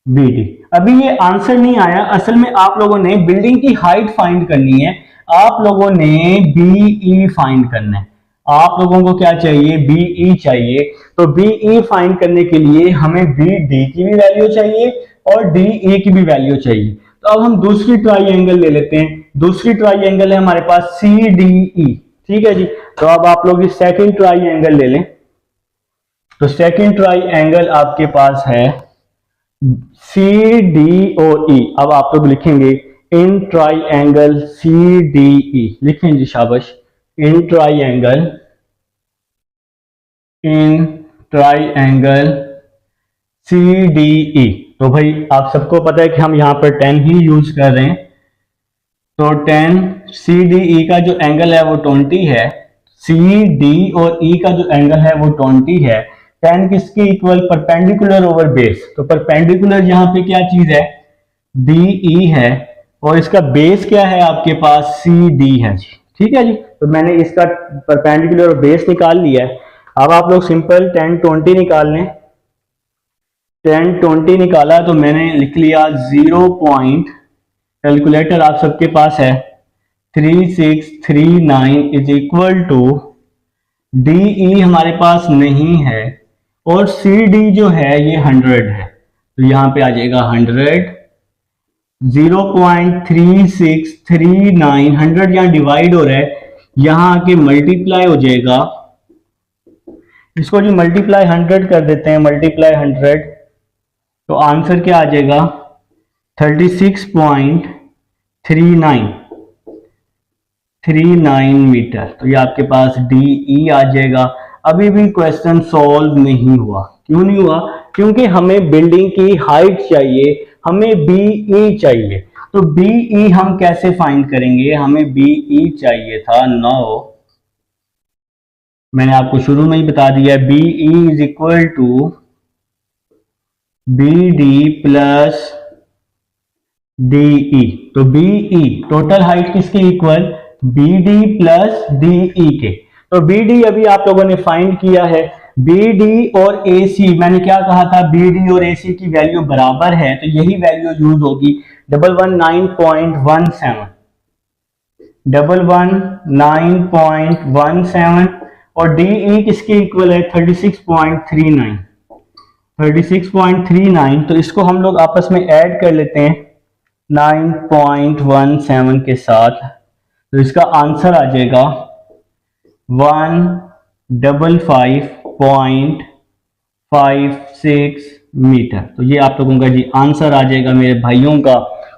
B D. अभी ये आंसर नहीं आया, असल में आप लोगों ने बिल्डिंग की हाइट फाइंड करनी है, आप लोगों ने बीई फाइंड करना है। आप लोगों को क्या चाहिए, बीई चाहिए। तो बीई फाइंड करने के लिए हमें बी डी की भी वैल्यू चाहिए और डी ई की भी वैल्यू चाहिए। तो अब हम दूसरी ट्राइंगल ले लेते हैं। दूसरी ट्राइंगल है हमारे पास सी डी ई। ठीक है जी। तो अब आप लोग इस सेकेंड ट्राइंगल ले लें। तो सेकेंड ट्राइंगल आपके पास है सी डी ओ ई। अब आप लोग लिखेंगे इन ट्राइंगल सी डी ई, लिखें जी शाबाश, इन ट्राइंगल सी डी ई। तो भाई आप सबको पता है कि हम यहां पर 10 ही यूज कर रहे हैं। तो 10 सी डी ई का जो एंगल है वो 20 है, सी डी और ई का जो एंगल है वो 20 है। 10 किसके इक्वल, परपेंडिकुलर ओवर बेस। तो परपेंडिकुलर यहां पे क्या चीज है, डी ई है, और इसका बेस क्या है आपके पास, सी डी है जी। ठीक है जी। तो मैंने इसका परपेंडिकुलर बेस निकाल लिया है। अब आप लोग सिंपल 10 20 निकाल लें। 10 20 निकाला तो मैंने लिख लिया 0 पॉइंट, कैलकुलेटर आप सबके पास है, 3639 is equal to, D E हमारे पास नहीं है और सी डी जो है ये 100 है। तो यहां पे आ जाएगा 100, 0.3639, 100 यहां डिवाइड हो रहा है, यहां आके मल्टीप्लाई हो जाएगा। इसको जी मल्टीप्लाई 100 कर देते हैं, मल्टीप्लाई 100, तो आंसर क्या आ जाएगा 36.39 मीटर। तो ये आपके पास डी ई आ जाएगा। अभी भी क्वेश्चन सॉल्व नहीं हुआ। क्यों नहीं हुआ, क्योंकि हमें बिल्डिंग की हाइट चाहिए, हमें बीई चाहिए। तो बीई हम कैसे फाइंड करेंगे, हमें बीई चाहिए था 9, मैंने आपको शुरू में ही बता दिया, BE is equal to B D plus DE. तो बीई टोटल हाइट किसके equal, B D plus DE के। तो बी डी अभी आप लोगों ने फाइंड किया है। बी डी और ए सी, मैंने क्या कहा था, बी डी और ए सी की वैल्यू बराबर है, तो यही वैल्यू यूज होगी 119.17, 119.17, और डीई किसके इक्वल है 36.39, 36.39। तो इसको हम लोग आपस में ऐड कर लेते हैं 9.17 के साथ। तो इसका आंसर आ जाएगा 155.56 मीटर। तो ये आप लोगों का जी आंसर आ जाएगा मेरे भाइयों का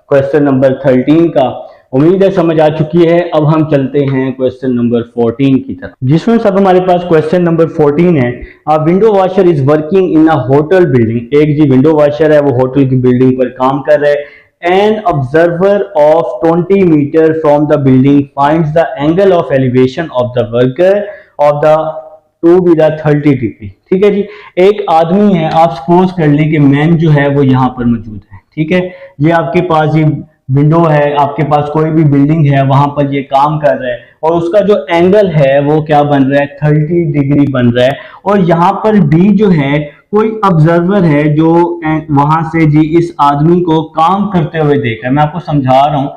क्वेश्चन नंबर 13 का। उम्मीद है समझ आ चुकी है। अब हम चलते हैं क्वेश्चन नंबर 14 की तरफ, जिसमें सब हमारे पास क्वेश्चन नंबर 14 है। अ window washer is working in a hotel building. एक जी विंडो वॉशर है, वो होटल की बिल्डिंग पर काम कर रहा है। An observer of 20 meter from the building finds the angle of elevation of the worker of the to be the 30 degree. ठीक है जी। एक आदमी है, आप सपोज कर लें कि मैन जो है वो यहाँ पर मौजूद है। ठीक है, ये आपके पास ये विंडो है, आपके पास कोई भी बिल्डिंग है, वहां पर ये काम कर रहा है, और उसका जो एंगल है वो क्या बन रहा है, 30 डिग्री बन रहा है। और यहाँ पर बी जो है, कोई ऑब्जर्वर है जो वहां से जी इस आदमी को काम करते हुए देख रहा है। मैं आपको समझा रहा हूं,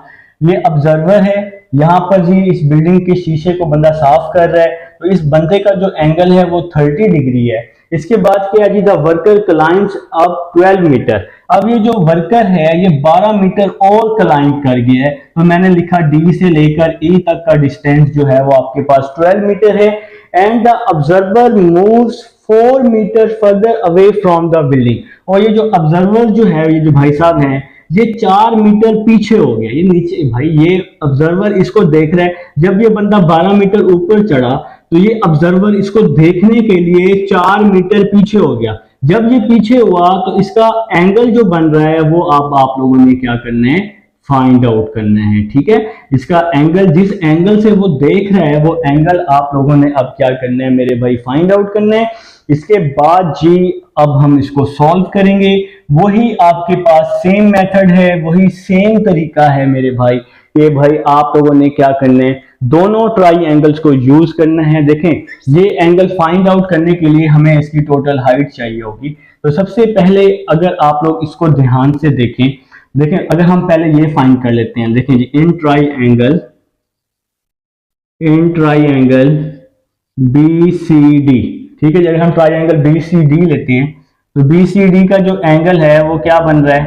ये ऑब्जर्वर है, यहाँ पर जी इस बिल्डिंग के शीशे को बंदा साफ कर रहा है, तो इस बंदे का जो एंगल है वो 30 डिग्री है। इसके बाद क्या है जी, द वर्कर क्लाइंब्स अप 12 मीटर। अब ये जो वर्कर है ये 12 मीटर और क्लाइंब कर गया है, तो मैंने लिखा डी से लेकर ई तक का डिस्टेंस जो है वो आपके पास 12 मीटर है। And the observer moves 4 metre further away from the building. और ये जो ऑब्जर्वर जो है, ये जो भाई साहब हैं, ये 4 मीटर पीछे हो गया, ये नीचे भाई, ये ऑब्जर्वर इसको देख रहा है। जब ये बंदा 12 मीटर ऊपर चढ़ा तो ये ऑब्जर्वर इसको देखने के लिए 4 मीटर पीछे हो गया। जब ये पीछे हुआ तो इसका एंगल जो बन रहा है वो आप लोगों ने क्या करना है, फाइंड आउट करना है। ठीक है, इसका एंगल, जिस एंगल से वो देख रहा है वो एंगल आप लोगों ने अब क्या करना है मेरे भाई, फाइंड आउट करना है। इसके बाद जी अब हम इसको सॉल्व करेंगे। वही आपके पास सेम मेथड है, वही सेम तरीका है मेरे भाई। ये भाई आप लोगों ने क्या करना है, दोनों ट्राई एंगल्स को यूज करना है। देखें, ये एंगल फाइंड आउट करने के लिए हमें इसकी टोटल हाइट चाहिए होगी। तो सबसे पहले अगर आप लोग इसको ध्यान से देखें, अगर हम पहले ये फाइंड कर लेते हैं। देखें जी, in triangle B C D, ठीक है जी, अगर हम triangle B C D लेते हैं तो बी सी डी का जो एंगल है वो क्या बन रहा है,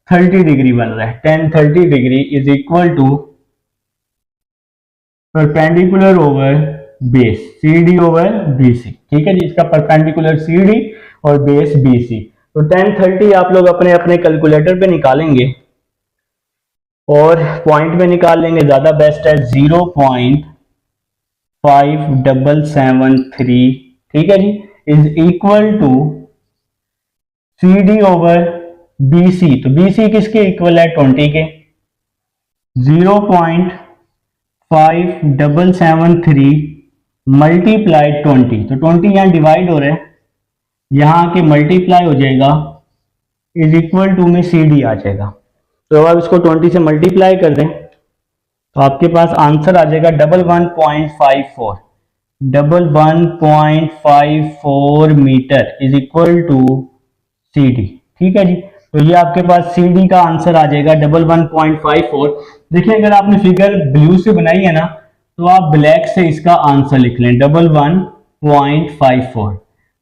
30 डिग्री बन रहा है। 10 30 degree is equal to perpendicular over base C D over B C. ठीक है जी, इसका परपेंडिकुलर सी डी और बेस बी सी। तो 10 30 आप लोग अपने अपने कैलकुलेटर पे निकालेंगे और पॉइंट में निकाल लेंगे, ज्यादा बेस्ट है। 0.5773, ठीक है जी, is equal to C D over B C. तो बी सी किसके इक्वल है, 20 के। 0.5773 मल्टीप्लाई 20, तो 20 यहां डिवाइड हो रहा है, यहां के मल्टीप्लाई हो जाएगा, इज इक्वल टू में सी डी आ जाएगा। तो अब इसको 20 से मल्टीप्लाई कर दें तो आपके पास आंसर आ जाएगा 11.54 metre is equal to C D. ठीक है जी, तो ये आपके पास सी डी का आंसर आ जाएगा 11.54। देखिए, अगर आपने फिगर ब्लू से बनाई है ना तो आप ब्लैक से इसका आंसर लिख लें 11.54,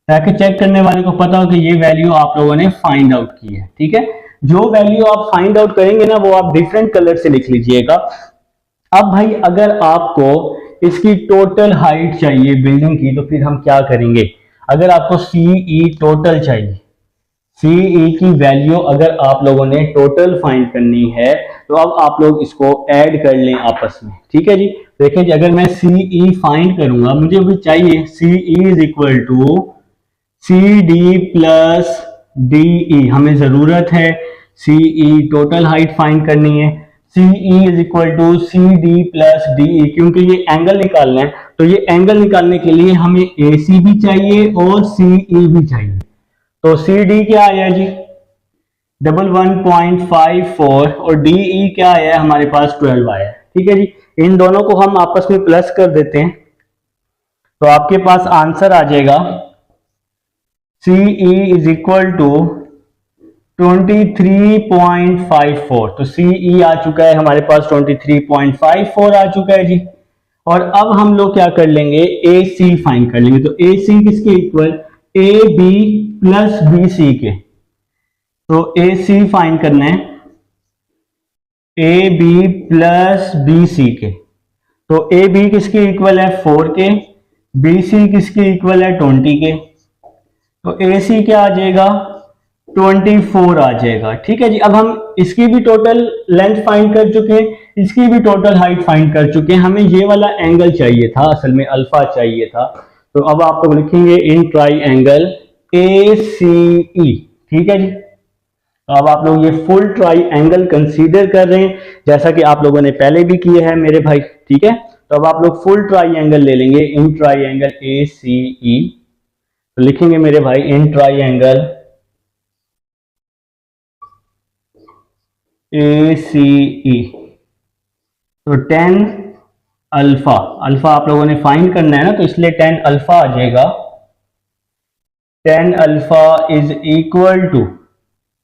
ताकि चेक करने वाले को पता हो कि ये वैल्यू आप लोगों ने फाइंड आउट की है। ठीक है, जो वैल्यू आप फाइंड आउट करेंगे ना वो आप डिफरेंट कलर से लिख लीजिएगा। अब भाई अगर आपको इसकी टोटल हाइट चाहिए बिल्डिंग की तो फिर हम क्या करेंगे, अगर आपको सीई टोटल चाहिए, सीई की वैल्यू अगर आप लोगों ने टोटल फाइंड करनी है तो अब आप लोग इसको ऐड कर लें आपस में। ठीक है जी, देखिए जी, अगर मैं सीई फाइंड करूंगा, मुझे भी चाहिए CE is equal to C D plus DE, हमें जरूरत है सीई टोटल हाइट फाइंड करनी है। CE is equal to C D plus DE, क्योंकि ये एंगल निकालना है तो ये एंगल निकालने के लिए हमें ए सी भी चाहिए और सीई भी चाहिए। तो सी डी क्या आया जी, 11.54 और डीई क्या आया है हमारे पास 12 आया है। ठीक है जी, इन दोनों को हम आपस में प्लस कर देते हैं तो आपके पास आंसर आ जाएगा सीई इज इक्वल टू 23.54। तो सीई आ चुका है हमारे पास, 23.54 आ चुका है जी। और अब हम लोग क्या कर लेंगे, ए सी फाइंड कर लेंगे। तो ए सी किसके equal, A B plus B C के। तो ए सी फाइंड करना है A B plus B C के। तो ए बी किसके इक्वल है, 4 के, बी सी किसके इक्वल है, 20 के। तो ए सी क्या आ जाएगा, 24 आ जाएगा। ठीक है जी, अब हम इसकी भी टोटल लेंथ फाइंड कर चुके हैं, इसकी भी टोटल हाइट फाइंड कर चुके हैं। हमें ये वाला एंगल चाहिए था, असल में अल्फा चाहिए था। तो अब आप लोग लिखेंगे इन ट्राई एंगल ए सी ई। ठीक है जी, तो अब आप लोग ये फुल ट्राई एंगल कंसीडर कर रहे हैं, जैसा कि आप लोगों ने पहले भी किए हैं मेरे भाई। ठीक है, तो अब आप लोग फुल ट्राई एंगल ले लेंगे, इन ट्राई एंगल ए सी ई। तो लिखेंगे मेरे भाई इन ट्राई एंगल ए सी ई। तो 10 अल्फा, अल्फा आप लोगों ने फाइंड करना है ना, तो इसलिए 10 अल्फा आ जाएगा। 10 alpha is equal to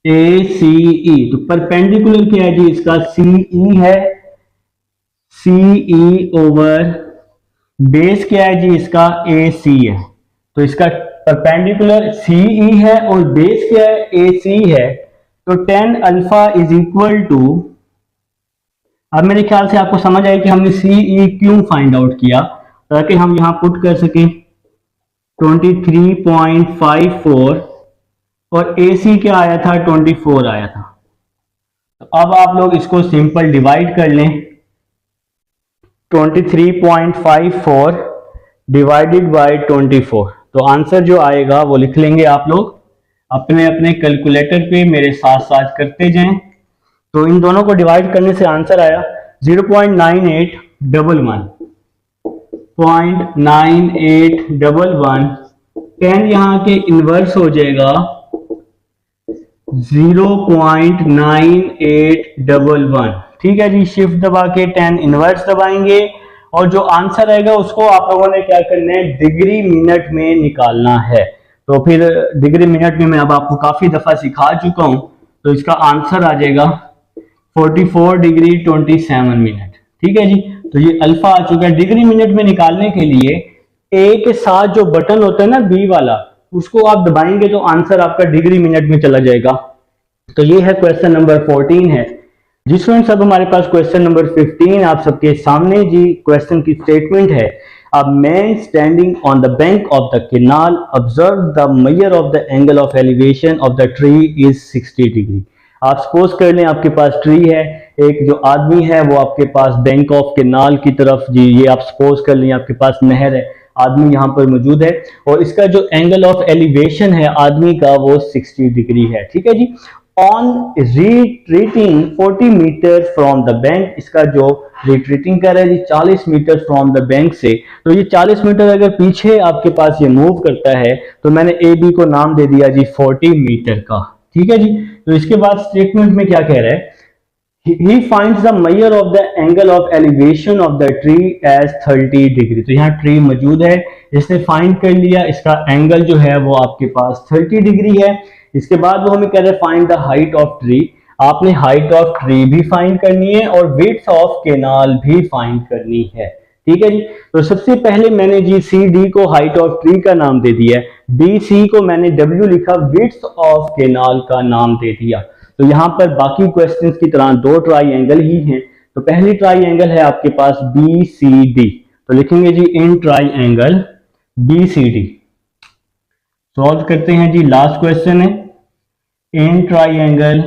A सी ई। तो परपेंडिकुलर क्या है जी इसका, सीई है, सीई ओवर बेस क्या है जी इसका, ए सी है। तो इसका परपेंडिकुलर CE है और बेस क्या है, AC है, तो tan alpha is equal to, अब मेरे ख्याल से आपको समझ आए कि हमने CE क्यों फाइंड आउट किया, ताकि हम यहां पुट कर सकें 23.54 और AC क्या आया था, 24 आया था। तो अब आप लोग इसको सिंपल डिवाइड कर लें, 23.54 डिवाइडेड बाय 24, तो आंसर जो आएगा वो लिख लेंगे आप लोग अपने अपने कैलकुलेटर पे, मेरे साथ साथ करते जाएं। तो इन दोनों को डिवाइड करने से आंसर आया 0.9811, 10 यहाँ के इनवर्स हो जाएगा 0.9811। ठीक है जी, शिफ्ट दबा के 10 इनवर्स दबाएंगे और जो आंसर आएगा उसको आप लोगों ने क्या करना है, डिग्री मिनट में निकालना है। तो फिर डिग्री मिनट में मैं अब आपको काफी दफा सिखा चुका हूं, तो इसका आंसर आ जाएगा 44 डिग्री 27 मिनट। ठीक है जी, तो ये अल्फा आ चुका है। डिग्री मिनट में निकालने के लिए ए के साथ जो बटन होता है ना बी वाला, उसको आप दबाएंगे तो आंसर आपका डिग्री मिनट में चला जाएगा। तो ये है क्वेश्चन नंबर 14 है। जी स्टूडेंट्स, अब हमारे पास क्वेश्चन नंबर 15 आप सबके सामने जी क्वेश्चन की स्टेटमेंट है। A man standing on the bank of the canal observe the measure of the angle of elevation of the tree is 60 degree. आप सपोज कर लें आपके पास ट्री है, एक जो आदमी है वो आपके पास बैंक ऑफ कैनाल की तरफ, जी ये आप सपोज कर लें आपके पास नहर है, आदमी यहाँ पर मौजूद है और इसका जो एंगल ऑफ एलिवेशन है आदमी का वो 60 डिग्री है। ठीक है जी, on retreating 40 meter from the bank, इसका जो रिट्रीटिंग कर रहा है जी 40 मीटर फ्रॉम द बैंक से, तो ये 40 मीटर अगर पीछे आपके पास ये मूव करता है तो मैंने ए बी को नाम दे दिया जी 40 मीटर का। ठीक है जी, तो इसके बाद स्टेटमेंट में क्या कह रहा है, he finds the measure of the angle of elevation of the tree as 30 degree. तो यहाँ ट्री मौजूद है, इसने फाइंड कर लिया, इसका एंगल जो है वो आपके पास 30 डिग्री है। इसके बाद वो हमें कह रहे हैं find the height of tree, आपने हाइट ऑफ ट्री भी फाइंड करनी है और विड्थ ऑफ कैनाल भी फाइंड करनी है। ठीक है जी, तो सबसे पहले मैंने जी सी डी को हाइट ऑफ ट्री का नाम दे दिया है, बी सी को मैंने डब्ल्यू लिखा, विड्थ ऑफ कैनाल का नाम दे दिया। तो यहां पर बाकी क्वेश्चंस की तरह दो ट्राइंगल ही हैं। तो पहली ट्राइंगल है आपके पास बी सी डी, तो लिखेंगे जी in triangle B C D. Solve करते हैं जी, लास्ट क्वेश्चन है in triangle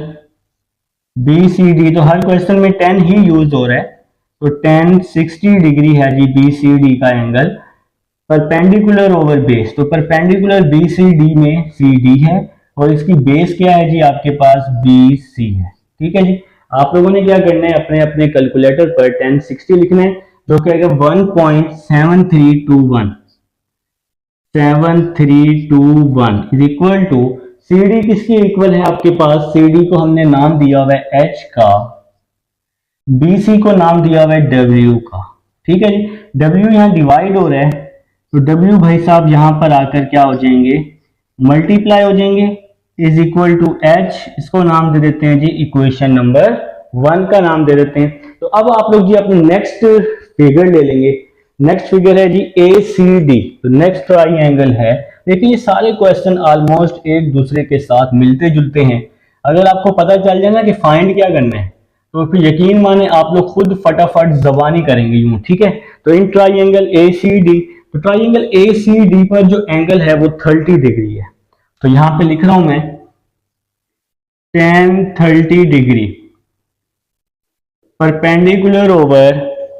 B C D. तो हर क्वेश्चन में 10 ही यूज हो रहा है, तो 10 60 डिग्री है जी बी सी डी का एंगल, परपेंडिकुलर ओवर बेस। तो परपेंडिकुलर बी सी डी में सी डी है और इसकी बेस क्या है जी आपके पास बी सी है। ठीक है जी, आप लोगों ने क्या करना है, अपने अपने कैलकुलेटर पर 10 60 लिखना है, जो क्या है 1.7321 is equal to C D किसकी इक्वल है आपके पास, सी डी को हमने नाम दिया हुआ है एच का, BC को नाम दिया हुआ है W का। ठीक है जी, W यहाँ डिवाइड हो रहा है, तो W भाई साहब यहाँ पर आकर क्या हो जाएंगे, मल्टीप्लाई हो जाएंगे, इज इक्वल टू H, इसको नाम दे देते हैं जी इक्वेशन नंबर 1 का नाम दे देते हैं। तो अब आप लोग जी अपने नेक्स्ट फिगर ले लेंगे, नेक्स्ट फिगर है जी ACD, तो नेक्स्ट ट्राइंगल है। देखिए ये सारे क्वेश्चन ऑलमोस्ट एक दूसरे के साथ मिलते जुलते हैं, अगर आपको पता चल जाए ना कि फाइंड क्या करना है तो फिर यकीन माने आप लोग खुद फटाफट जबानी करेंगे यूं। ठीक है, तो इन ट्राइंगल ACD, तो ट्राइंगल ACD पर जो एंगल है वो 30 डिग्री है, तो यहां पे लिख रहा हूं मैं tan 30 degree perpendicular over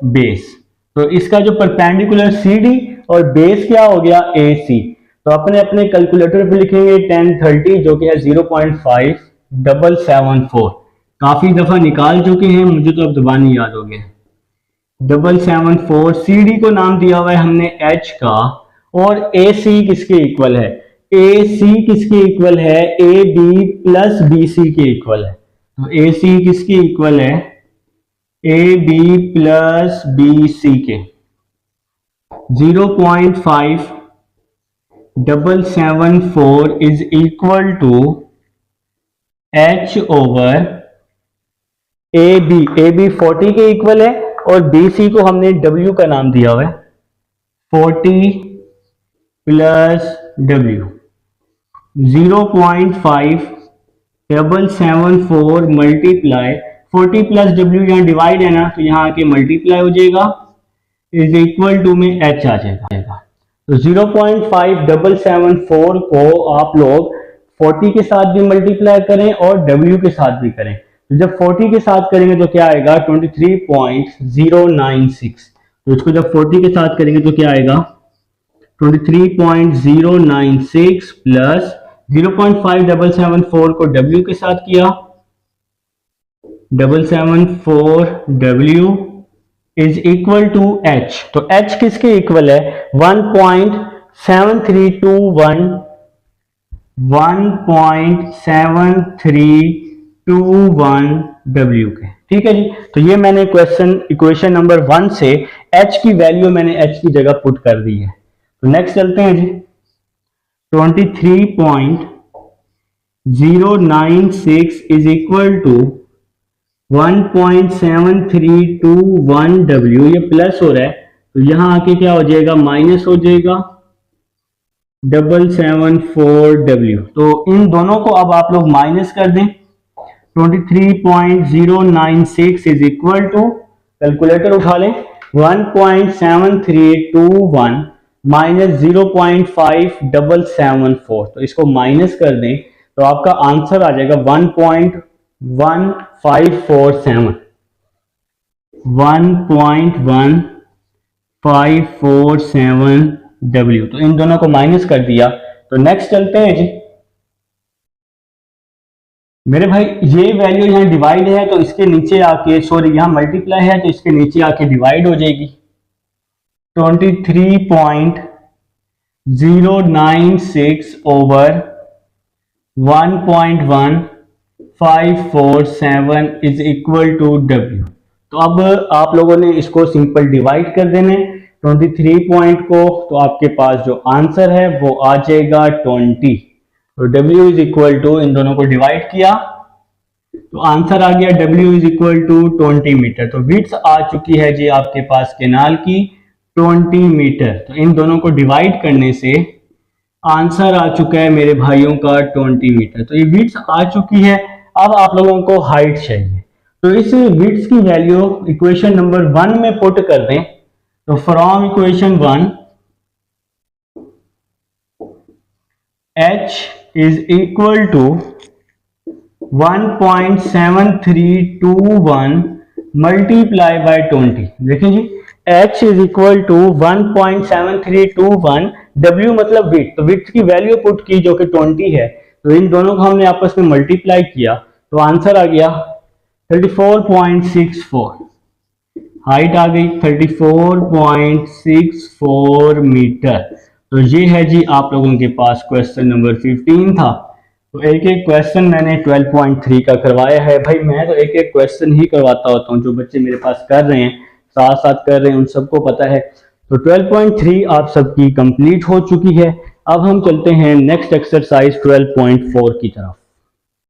base. तो इसका जो परपेंडिकुलर CD और बेस क्या हो गया AC, तो अपने अपने कैलकुलेटर पे लिखेंगे tan 30 जो कि है 0.5774, काफी दफा निकाल चुके हैं, मुझे तो अब दबानी याद हो गया 774। CD को नाम दिया हुआ है हमने H का और AC किसके इक्वल है, AC किसके इक्वल है, AB प्लस BC के इक्वल है। तो AC किसके इक्वल है, AB प्लस BC के 0.5774 is equal to H over AB 40 के इक्वल है और BC को हमने W का नाम दिया हुआ है 40 plus W 0.5774 multiply 40 plus W यहाँ डिवाइड है ना, तो यहाँ आके मल्टीप्लाई हो जाएगा, इज इक्वल टू में H आ जाएगा। तो 0.5774 को आप लोग 40 के साथ भी मल्टीप्लाई करें और W के साथ भी करें। तो जब 40 के साथ करेंगे तो क्या आएगा 23.096। तो इसको जब 40 के साथ करेंगे तो क्या आएगा 23.096 प्लस 0.5774 को W के साथ किया 774W is equal to H। तो H किसके इक्वल है 1.7321 के। ठीक है जी। तो ये मैंने इक्वेशन नंबर 1 से H की वैल्यू मैंने H की जगह पुट कर दी है। तो नेक्स्ट चलते हैं जी। 23.096 इज इक्वल टू 1.7321W, ये प्लस हो रहा है तो यहां आके क्या हो जाएगा माइनस हो जाएगा 774W। तो इन दोनों को अब आप लोग माइनस कर दें। 23.096 इज इक्वल टू, कैलकुलेटर उठा लें, 1.7321 माइनस 0.5774, तो इसको माइनस कर दें तो आपका आंसर आ जाएगा 1.1547W। तो इन दोनों को माइनस कर दिया। तो नेक्स्ट चलते हैं जी। मेरे भाई ये वैल्यू यहाँ डिवाइड है तो इसके नीचे आके, सॉरी यहाँ मल्टीप्लाई है तो इसके नीचे आके डिवाइड हो जाएगी। 23.096 over 1.1547 is equal to W। तो अब आप लोगों ने इसको सिंपल डिवाइड कर देने 23 पॉइंट को, तो आपके पास जो आंसर है वो आ जाएगा 20। तो W इज इक्वल टू, इन दोनों को डिवाइड किया तो आंसर आ गया W is equal to 20 metre. तो विड्थ आ चुकी है जी आपके पास केनाल की 20 मीटर। तो इन दोनों को डिवाइड करने से आंसर आ चुका है मेरे भाइयों का 20 मीटर। तो ये विड्थ आ चुकी है। अब आप लोगों को हाइट चाहिए, तो इस विड्थ की वैल्यू इक्वेशन नंबर 1 में पुट कर दें। तो from equation 1 H is equal to 1.7321 multiply by 20। देखिए जी, H is equal to 1.7321, W मतलब विड्थ, तो विड्थ की वैल्यू पुट की जो कि 20 है। तो इन दोनों को हमने आपस में मल्टीप्लाई किया तो आंसर आ गया 34.64। हाइट आ गई 34.64 मीटर। तो ये है जी आप लोगों के पास क्वेश्चन नंबर 15 था। तो एक एक क्वेश्चन मैंने 12.3 का करवाया है। भाई मैं तो एक एक क्वेश्चन ही करवाता होता हूँ, जो बच्चे मेरे पास कर रहे हैं, साथ साथ कर रहे हैं, उन सबको पता है। तो 12.3 आप सबकी कंप्लीट हो चुकी है। अब हम चलते हैं नेक्स्ट एक्सरसाइज 12.4 की तरफ।